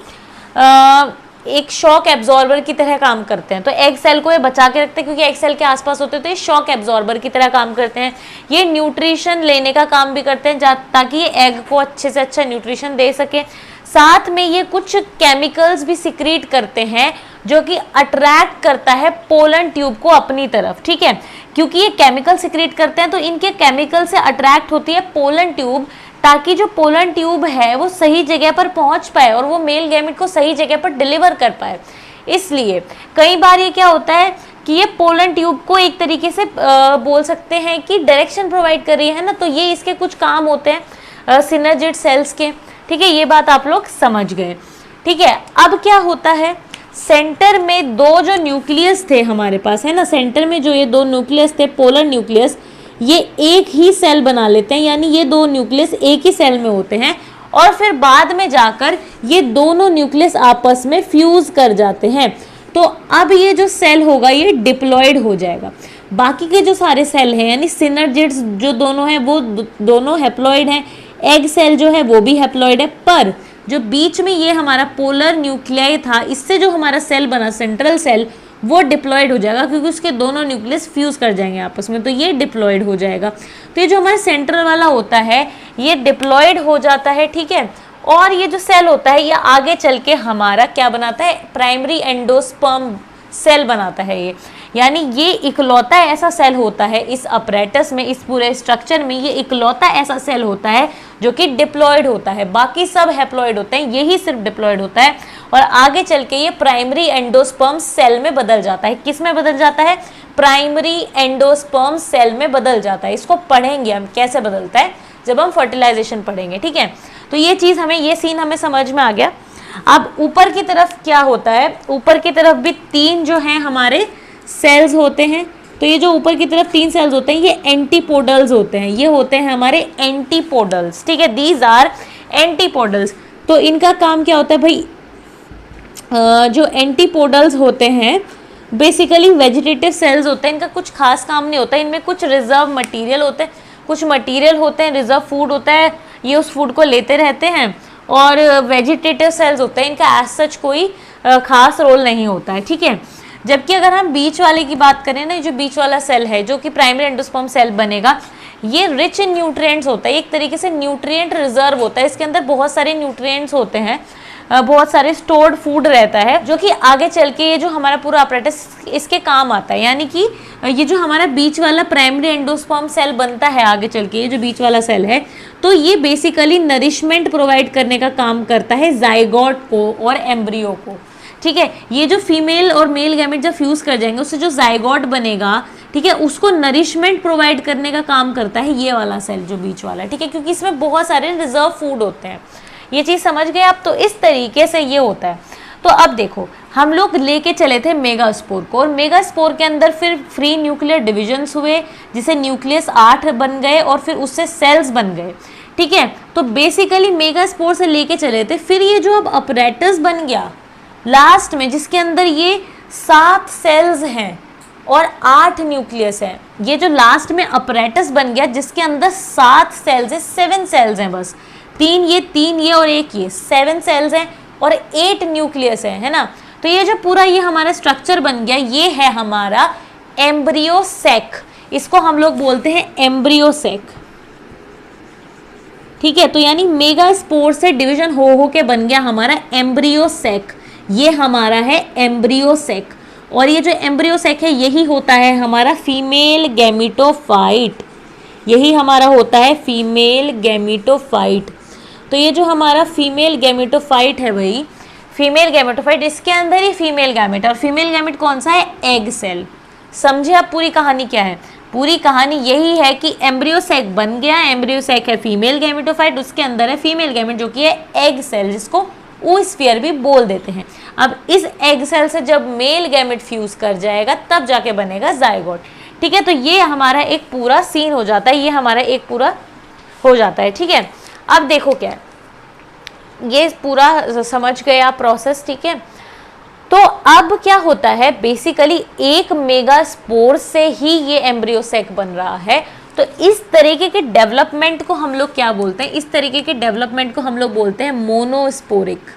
एक शॉक एब्जॉर्बर की तरह काम करते हैं। तो एग सेल को ये बचा के रखते हैं, क्योंकि एग सेल के आसपास होते हैं, तो ये शॉक एब्जॉर्बर की तरह काम करते हैं। ये न्यूट्रिशन लेने का काम भी करते हैं, ताकि ये एग को अच्छे से अच्छा न्यूट्रिशन दे सके। साथ में ये कुछ केमिकल्स भी सिक्रीट करते हैं, जो कि अट्रैक्ट करता है पोलन ट्यूब को अपनी तरफ, ठीक है। क्योंकि ये केमिकल सिक्रीट करते हैं, तो इनके केमिकल से अट्रैक्ट होती है पोलन ट्यूब, ताकि जो पोलन ट्यूब है वो सही जगह पर पहुंच पाए और वो मेल गैमेट को सही जगह पर डिलीवर कर पाए। इसलिए कई बार ये क्या होता है कि ये पोलन ट्यूब को एक तरीके से बोल सकते हैं कि डायरेक्शन प्रोवाइड कर रही है ना, तो ये इसके कुछ काम होते हैं सिनर्जिड सेल्स के, ठीक है। ये बात आप लोग समझ गए, ठीक है। अब क्या होता है, सेंटर में 2 जो न्यूक्लियस थे हमारे पास, है ना, सेंटर में जो ये 2 न्यूक्लियस थे, पोलर न्यूक्लियस, ये एक ही सेल बना लेते हैं, यानी ये 2 न्यूक्लियस एक ही सेल में होते हैं, और फिर बाद में जाकर ये दोनों न्यूक्लियस आपस में फ्यूज कर जाते हैं। तो अब ये जो सेल होगा ये डिप्लॉयड हो जाएगा। बाकी के जो सारे सेल हैं, यानी सिनर्जिड्स जो दोनों हैं वो दोनों हैप्लॉइड हैं, एग सेल जो है वो भी हैप्लॉइड है, पर जो बीच में ये हमारा पोलर न्यूक्लियाई था, इससे जो हमारा सेल बना सेंट्रल सेल, वो डिप्लॉयड हो जाएगा, क्योंकि उसके दोनों न्यूक्लियस फ्यूज कर जाएंगे आपस में, तो ये डिप्लॉयड हो जाएगा। तो ये जो हमारा सेंट्रल वाला होता है ये डिप्लॉयड हो जाता है, ठीक है। और ये जो सेल होता है ये आगे चल के हमारा क्या बनाता है, प्राइमरी एंडोस्पर्म सेल बनाता है ये, यानी ये इकलौता ऐसा सेल होता है इस अपरेटस में, इस पूरे स्ट्रक्चर में ये इकलौता ऐसा सेल होता है जो कि डिप्लॉयड होता है। बाकी सब हैप्लॉयड होते हैं, यही सिर्फ डिप्लॉयड होता है, और आगे चल के ये प्राइमरी एंडोस्पर्म सेल में बदल जाता है। किस में बदल जाता है, प्राइमरी एंडोस्पर्म सेल में बदल जाता है। इसको पढ़ेंगे हम कैसे बदलता है जब हम फर्टिलाइजेशन पढ़ेंगे, ठीक है। तो ये चीज़ हमें, ये सीन हमें समझ में आ गया। अब ऊपर की तरफ क्या होता है, ऊपर की तरफ भी 3 जो हैं हमारे सेल्स होते हैं। तो ये जो ऊपर की तरफ 3 सेल्स होते हैं ये एंटीपोडल्स होते हैं, ये होते हैं हमारे एंटीपोडल्स, ठीक है। These are antipodals. तो इनका काम क्या होता है भाई, जो एंटीपोडल्स होते हैं बेसिकली वेजिटेटिव सेल्स होते हैं, इनका कुछ खास काम नहीं होता, इनमें कुछ रिजर्व मटेरियल होते हैं, कुछ मटेरियल होते हैं, रिजर्व फूड होता है, ये उस फूड को लेते रहते हैं, और वेजिटेटिव सेल्स होते हैं, इनका एज सच कोई खास रोल नहीं होता है, ठीक है। जबकि अगर हम बीच वाले की बात करें ना, जो बीच वाला सेल है जो कि प्राइमरी एंडोस्पर्म सेल बनेगा, ये रिच इन न्यूट्रिएंट्स होता है, एक तरीके से न्यूट्रिएंट रिजर्व होता है, इसके अंदर बहुत सारे न्यूट्रिएंट्स होते हैं बहुत सारे स्टोर्ड फूड रहता है जो कि आगे चल के ये जो हमारा पूरा अपरेटस इसके काम आता है। यानी कि ये जो हमारा बीच वाला प्राइमरी एंडोस्पर्म सेल बनता है आगे चल के, ये जो बीच वाला सेल है, तो ये बेसिकली नरिशमेंट प्रोवाइड करने का काम करता है जाइगोट को और एम्ब्रियो को। ठीक है, ये जो फीमेल और मेल गैमेट जब फ्यूज कर जाएंगे उससे जो जाइगोट बनेगा, ठीक है, उसको नरिशमेंट प्रोवाइड करने का काम करता है ये वाला सेल जो बीच वाला है। ठीक है, क्योंकि इसमें बहुत सारे रिजर्व फूड होते हैं। ये चीज़ समझ गए आप? तो इस तरीके से ये होता है। तो अब देखो, हम लोग लेके चले थे मेगास्पोर को, और मेगास्पोर के अंदर फिर फ्री न्यूक्लियर डिविजन्स हुए, जिसे न्यूक्लियस 8 बन गए और फिर उससे सेल्स बन गए। ठीक है, तो बेसिकली मेगास्पोर से लेके चले थे। फिर ये जो अब अपरेटस बन गया लास्ट में, जिसके अंदर ये 7 सेल्स हैं और 8 न्यूक्लियस है, ये जो लास्ट में अपरेटस बन गया जिसके अंदर 7 सेल्स है, 7 सेल्स हैं बस, 3 ये और 1 ये, 7 सेल्स हैं और 8 न्यूक्लियस है ना। तो ये जो पूरा ये हमारा स्ट्रक्चर बन गया, ये है हमारा एम्ब्रियो सैक। इसको हम लोग बोलते हैं एम्ब्रियो सैक। ठीक है, तो यानी मेगास्पोर से डिवीजन हो के बन गया हमारा एम्ब्रियो सैक। ये हमारा है एम्ब्रियो सैक, और ये जो एम्ब्रियो सैक है यही होता है हमारा फीमेल गैमेटोफाइट। यही हमारा होता है फीमेल गैमेटोफाइट। तो ये जो हमारा फीमेल गैमेटोफाइट है भाई, फीमेल गैमेटोफाइट, इसके अंदर ही फीमेल गैमेट, और फीमेल गैमेट कौन सा है? Egg cell. समझे आप पूरी कहानी क्या है? पूरी कहानी यही है कि एम्ब्रियो सैक बन गया, एम्ब्रियो सैक है फीमेल गैमेटोफाइट, उसके अंदर है फीमेल गैमेट जो कि है एग सेल, जिसको oosphere भी बोल देते हैं। अब इस एग सेल से जब मेल गैमेट फ्यूज कर जाएगा तब जाके बनेगा जाइगोट। ठीक है, तो ये हमारा एक पूरा सीन हो जाता है, ये हमारा एक पूरा हो जाता है। ठीक है, अब देखो क्या है, ये पूरा समझ गए आप प्रोसेस। ठीक है, तो अब क्या होता है, बेसिकली एक मेगास्पोर से ही ये एम्ब्रियो सैक बन रहा है। तो इस तरीके के डेवलपमेंट को हम लोग क्या बोलते हैं? इस तरीके के डेवलपमेंट को हम लोग बोलते हैं मोनोस्पोरिक।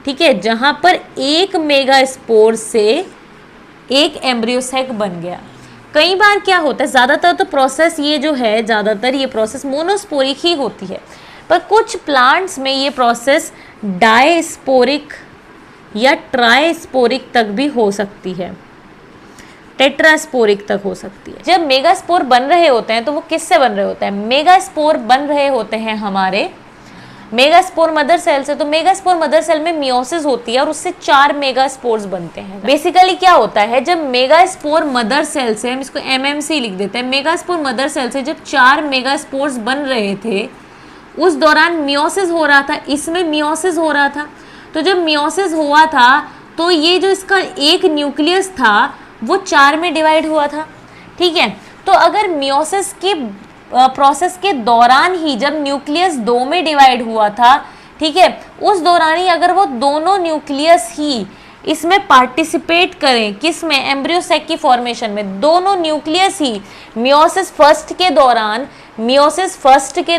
ठीक है, जहां पर एक मेगास्पोर से एक एम्ब्रियो सैक बन गया। कई बार क्या होता है, ज़्यादातर तो प्रोसेस ये जो है, ज़्यादातर ये प्रोसेस मोनोस्पोरिक ही होती है, पर कुछ प्लांट्स में ये प्रोसेस डायस्पोरिक या ट्राइस्पोरिक तक भी हो सकती है, टेट्रास्पोरिक तक हो सकती है। जब मेगास्पोर बन रहे होते हैं तो वो किससे बन रहे होते हैं? मेगास्पोर बन रहे होते हैं हमारे मेगास्पोर मदर सेल से। तो मेगास्पोर मदर सेल में मियोसिस होती है और उससे 4 मेगास्पोर्स बनते हैं। बेसिकली क्या होता है, जब मेगास्पोर मदर सेल से, हम इसको MMC लिख देते हैं, मेगास्पोर मदर सेल से जब 4 मेगास्पोर्स बन रहे थे उस दौरान मियोसिस हो रहा था, इसमें मियोसिस हो रहा था। तो जब मियोसिस हुआ था तो ये जो इसका एक न्यूक्लियस था वो 4 में डिवाइड हुआ था। ठीक है, तो अगर मियोसिस के प्रोसेस के दौरान ही जब न्यूक्लियस 2 में डिवाइड हुआ था, ठीक है, उस दौरान ही अगर वो दोनों न्यूक्लियस ही इसमें पार्टिसिपेट करें, किस में? एम्ब्रियो सैक की फॉर्मेशन में, दोनों न्यूक्लियस ही मियोसिस फर्स्ट के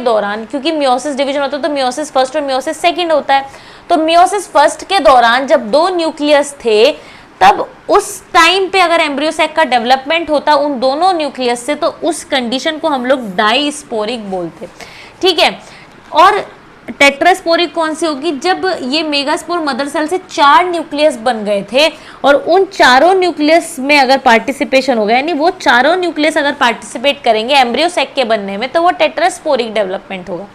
दौरान, क्योंकि मियोसिस डिवीजन होता है तो मियोसिस फर्स्ट और मियोसिस सेकंड होता है, तो मियोसिस फर्स्ट के दौरान जब 2 न्यूक्लियस थे तब उस टाइम पे अगर एम्ब्रियो सैक का डेवलपमेंट होता उन दोनों न्यूक्लियस से, तो उस कंडीशन को हम लोग डाइस्पोरिक बोलते। ठीक है, और टेट्रास्पोरिक कौन सी होगी? जब ये मेगास्पोर मदर सेल से 4 न्यूक्लियस बन गए थे और उन चारों न्यूक्लियस में अगर पार्टिसिपेशन हो गया, यानी वो चारों न्यूक्लियस अगर पार्टिसिपेट करेंगे एम्ब्रियो सैक के बनने में, तो वो टेट्रास्पोरिक डेवलपमेंट होगा।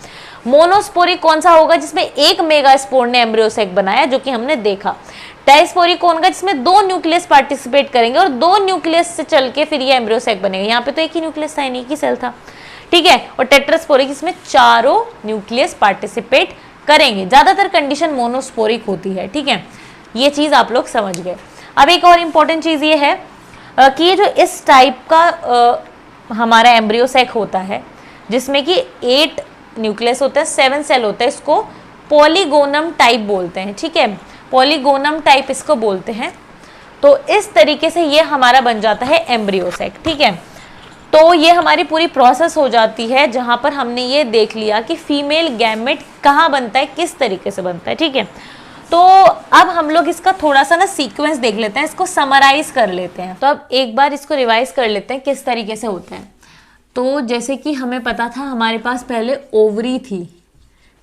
मोनोस्पोरिक कौन सा होगा? जिसमें एक मेगास्पोर ने एम्ब्रियो सैक बनाया, जो कि हमने देखा। डायस्पोरिक कौन होगा? जिसमें 2 न्यूक्लियस पार्टिसिपेट करेंगे और 2 न्यूक्लियस से चल के फिर ये एम्ब्रियो सैक बनेगा। यहाँ पे तो एक ही न्यूक्लियस था, एक ही सेल था। ठीक है, और टेट्रास्पोरिक इसमें चारों न्यूक्लियस पार्टिसिपेट करेंगे। ज्यादातर कंडीशन मोनोस्पोरिक होती है। ठीक है, ये चीज आप लोग समझ गए। अब एक और इम्पोर्टेंट चीज ये है कि ये जो इस टाइप का हमारा एम्ब्रियो सैक होता है, जिसमें कि 8 न्यूक्लियस होता है, 7 सेल होता है, इसको पॉलीगोनम टाइप बोलते हैं। ठीक है, पॉलीगोनम टाइप इसको बोलते हैं। तो इस तरीके से ये हमारा बन जाता है एम्ब्रियो सैक। ठीक है, तो ये हमारी पूरी प्रोसेस हो जाती है, जहां पर हमने ये देख लिया कि फीमेल गैमेट कहाँ बनता है, किस तरीके से बनता है। ठीक है, तो अब हम लोग इसका थोड़ा सा ना सीक्वेंस देख लेते हैं, इसको समराइज कर लेते हैं। तो अब एक बार इसको रिवाइज कर लेते हैं किस तरीके से होता है। तो जैसे कि हमें पता था हमारे पास पहले ओवरी थी,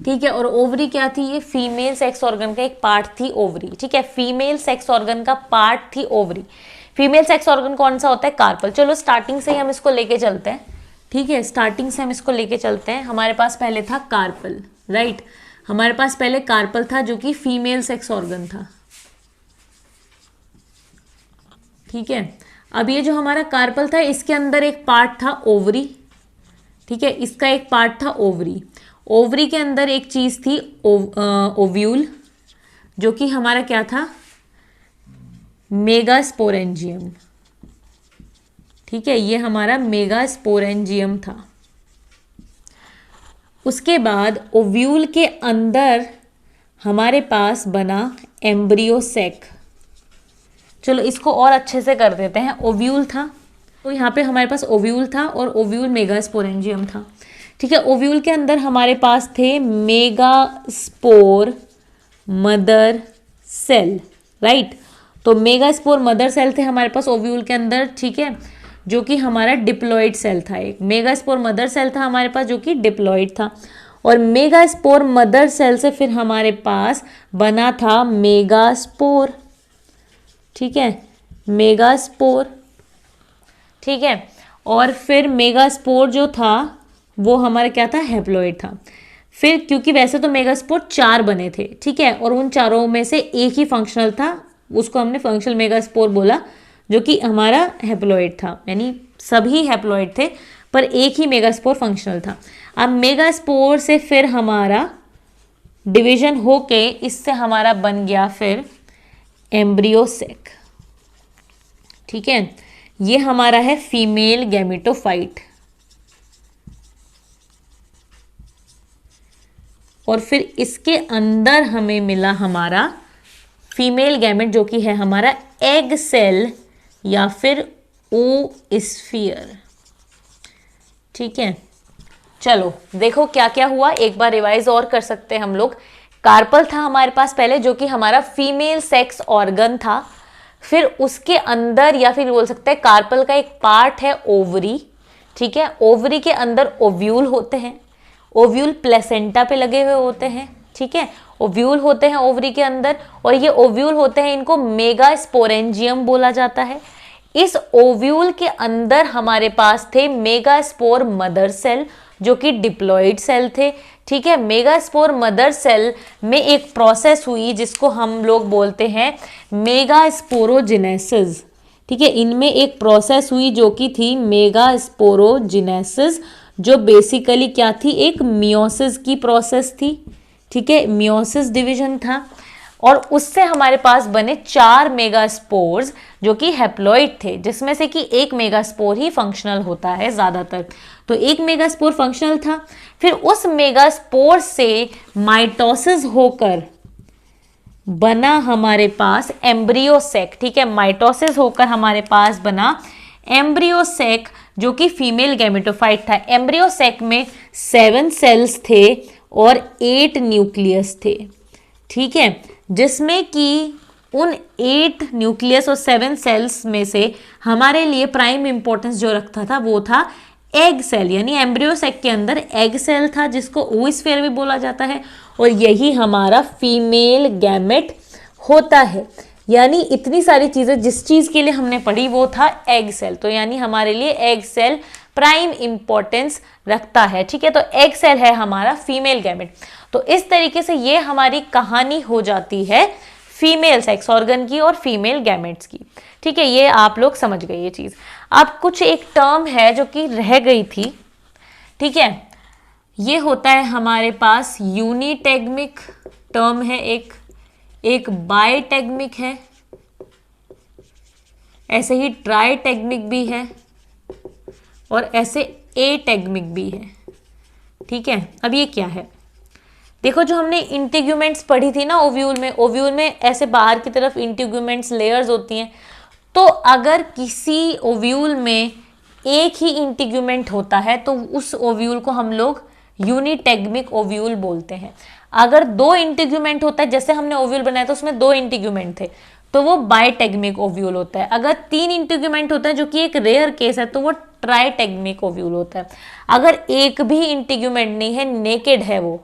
ठीक है। और ओवरी क्या थी? ये फीमेल सेक्स ऑर्गन का एक पार्ट थी ओवरी, ठीक है। फीमेल सेक्स ऑर्गन का पार्ट थी ओवरी। फीमेल सेक्स ऑर्गन कौन सा होता है? कार्पल। चलो स्टार्टिंग से ही हम इसको लेके चलते हैं, ठीक है। स्टार्टिंग से हम इसको लेके चलते हैं। हमारे पास पहले था कार्पल, राइट। हमारे पास पहले कार्पल था जो कि फीमेल सेक्स ऑर्गन था, ठीक है। अब ये जो हमारा कार्पल था इसके अंदर एक पार्ट था ओवरी, ठीक है। इसका एक पार्ट था ओवरी। ओवरी के अंदर एक चीज थी ओव्यूल, जो कि हमारा क्या था? मेगास्पोरेंजियम, ठीक है। ये हमारा मेगास्पोरेंजियम था। उसके बाद ओव्यूल के अंदर हमारे पास बना एम्ब्रियोसेक। चलो इसको और अच्छे से कर देते हैं। ओव्यूल था, तो यहाँ पे हमारे पास ओव्यूल था और ओव्यूल मेगास्पोरेंजियम था, ठीक है। ओव्यूल के अंदर हमारे पास थे मेगास्पोर मदर सेल, राइट। तो मेगास्पोर मदर सेल थे हमारे पास ओव्यूल के अंदर, ठीक है, जो कि हमारा डिप्लॉइड सेल था। एक मेगास्पोर मदर सेल था हमारे पास जो कि डिप्लॉइड था। और मेगास्पोर मदर सेल से फिर हमारे पास बना था मेगास्पोर, ठीक है, मेगास्पोर, ठीक है। और फिर मेगास्पोर जो था वो हमारा क्या था? हैप्लॉइड था। फिर क्योंकि वैसे तो मेगास्पोर 4 बने थे, ठीक है, और उन चारों में से एक ही फंक्शनल था, उसको हमने फंक्शनल मेगास्पोर बोला, जो कि हमारा हैप्लॉइड था। यानी सभी हैप्लॉइड थे पर एक ही मेगास्पोर फंक्शनल था। अब मेगास्पोर से फिर हमारा डिवीजन होके इससे हमारा बन गया फिर एम्ब्रियोसेक, ठीक है। ये हमारा है फीमेल गैमेटोफाइट। और फिर इसके अंदर हमें मिला हमारा फीमेल गैमेट जो कि है हमारा एग सेल या फिर ओस्फियर, ठीक है। चलो देखो क्या क्या हुआ, एक बार रिवाइज और कर सकते हैं हम लोग। कार्पल था हमारे पास पहले जो कि हमारा फीमेल सेक्स ऑर्गन था। फिर उसके अंदर या फिर बोल सकते हैं कार्पल का एक पार्ट है ओवरी, ठीक है। ओवरी के अंदर ओव्यूल होते हैं, ओव्यूल प्लेसेंटा पे लगे हुए होते हैं, ठीक है। ओव्यूल होते हैं ओवरी के अंदर और ये ओव्यूल होते हैं, इनको मेगास्पोरेंजियम बोला जाता है। इस ओव्यूल के अंदर हमारे पास थे मेगास्पोर मदर सेल जो कि डिप्लॉइड सेल थे, ठीक है। मेगास्पोर मदर सेल में एक प्रोसेस हुई जिसको हम लोग बोलते हैं मेगास्पोरोजेनेसिस, ठीक है। इनमें एक प्रोसेस हुई जो कि थी मेगास्पोरोजेनेसिस, जो बेसिकली क्या थी? एक मियोसिस की प्रोसेस थी, ठीक है। मियोसिस डिवीजन था और उससे हमारे पास बने 4 मेगास्पोर्स जो कि हैप्लॉइड थे, जिसमें से कि एक मेगास्पोर ही फंक्शनल होता है ज़्यादातर। तो एक मेगास्पोर फंक्शनल था। फिर उस मेगास्पोर से माइटोसिस होकर बना हमारे पास एम्ब्रियोसेक, ठीक है। माइटोसिस होकर हमारे पास बना एम्ब्रियोसेक जो कि फीमेल गैमेटोफाइट था। एम्ब्रियोसेक में 7 सेल्स थे और 8 न्यूक्लियस थे, ठीक है। जिसमें कि उन 8 न्यूक्लियस और 7 सेल्स में से हमारे लिए प्राइम इंपॉर्टेंस जो रखता था वो था एग सेल, यानी एम्ब्रियोसेक के अंदर एग सेल था जिसको ओस्फियर भी बोला जाता है और यही हमारा फीमेल गैमेट होता है। यानी इतनी सारी चीज़ें जिस चीज़ के लिए हमने पढ़ी वो था एग सेल, तो यानी हमारे लिए एग सेल प्राइम इंपॉर्टेंस रखता है, ठीक है। तो एग सेल है हमारा फीमेल गैमेट। तो इस तरीके से ये हमारी कहानी हो जाती है फीमेल सेक्स ऑर्गन की और फीमेल गैमेट्स की, ठीक है। ये आप लोग समझ गए ये चीज़। अब कुछ एक टर्म है जो कि रह गई थी, ठीक है। ये होता है हमारे पास यूनिटेगमिक टर्म है, एक बायटेगमिक है, ऐसे ही ट्राइटेगमिक भी है और ऐसे एटेगमिक भी है, ठीक है। अब ये क्या है? देखो जो हमने इंटीग्यूमेंट्स पढ़ी थी ना ओव्यूल में ऐसे बाहर की तरफ इंटीग्यूमेंट्स लेयर्स होती हैं। तो अगर किसी ओव्यूल में एक ही इंटीग्यूमेंट होता है तो उस ओव्यूल को हम लोग यूनिटेगमिक ओव्यूल बोलते हैं। अगर 2 इंटीग्यूमेंट होता है, जैसे हमने ओव्यूल बनाया तो उसमें 2 इंटीग्यूमेंट थे, तो वो बायटेगमिक ओव्यूल होता है। अगर 3 इंटीग्यूमेंट होता है जो कि एक रेयर केस है तो वो ट्राइटेगमिक ओव्यूल होता है। अगर एक भी इंटीग्यूमेंट नहीं है, नेकेड है वो,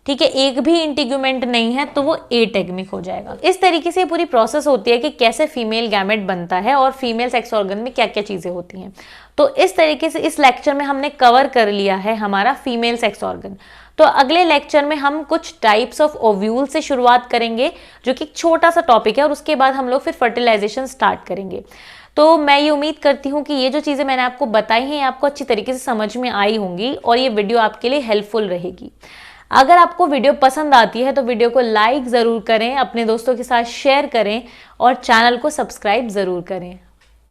ठीक है, एक भी इंटीग्यूमेंट नहीं है तो वो एटेगमिक हो जाएगा। इस तरीके से पूरी प्रोसेस होती है कि कैसे फीमेल गैमेट बनता है और फीमेल सेक्स ऑर्गन में क्या क्या चीजें होती हैं। तो इस तरीके से इस लेक्चर में हमने कवर कर लिया है हमारा फीमेल सेक्स ऑर्गन। तो अगले लेक्चर में हम कुछ टाइप्स ऑफ ओव्यूल से शुरुआत करेंगे, जो कि एक छोटा सा टॉपिक है, और उसके बाद हम लोग फिर फर्टिलाइजेशन स्टार्ट करेंगे। तो मैं ये उम्मीद करती हूँ कि ये जो चीज़ें मैंने आपको बताई हैं आपको अच्छी तरीके से समझ में आई होंगी और ये वीडियो आपके लिए हेल्पफुल रहेगी। अगर आपको वीडियो पसंद आती है तो वीडियो को लाइक ज़रूर करें, अपने दोस्तों के साथ शेयर करें और चैनल को सब्सक्राइब ज़रूर करें।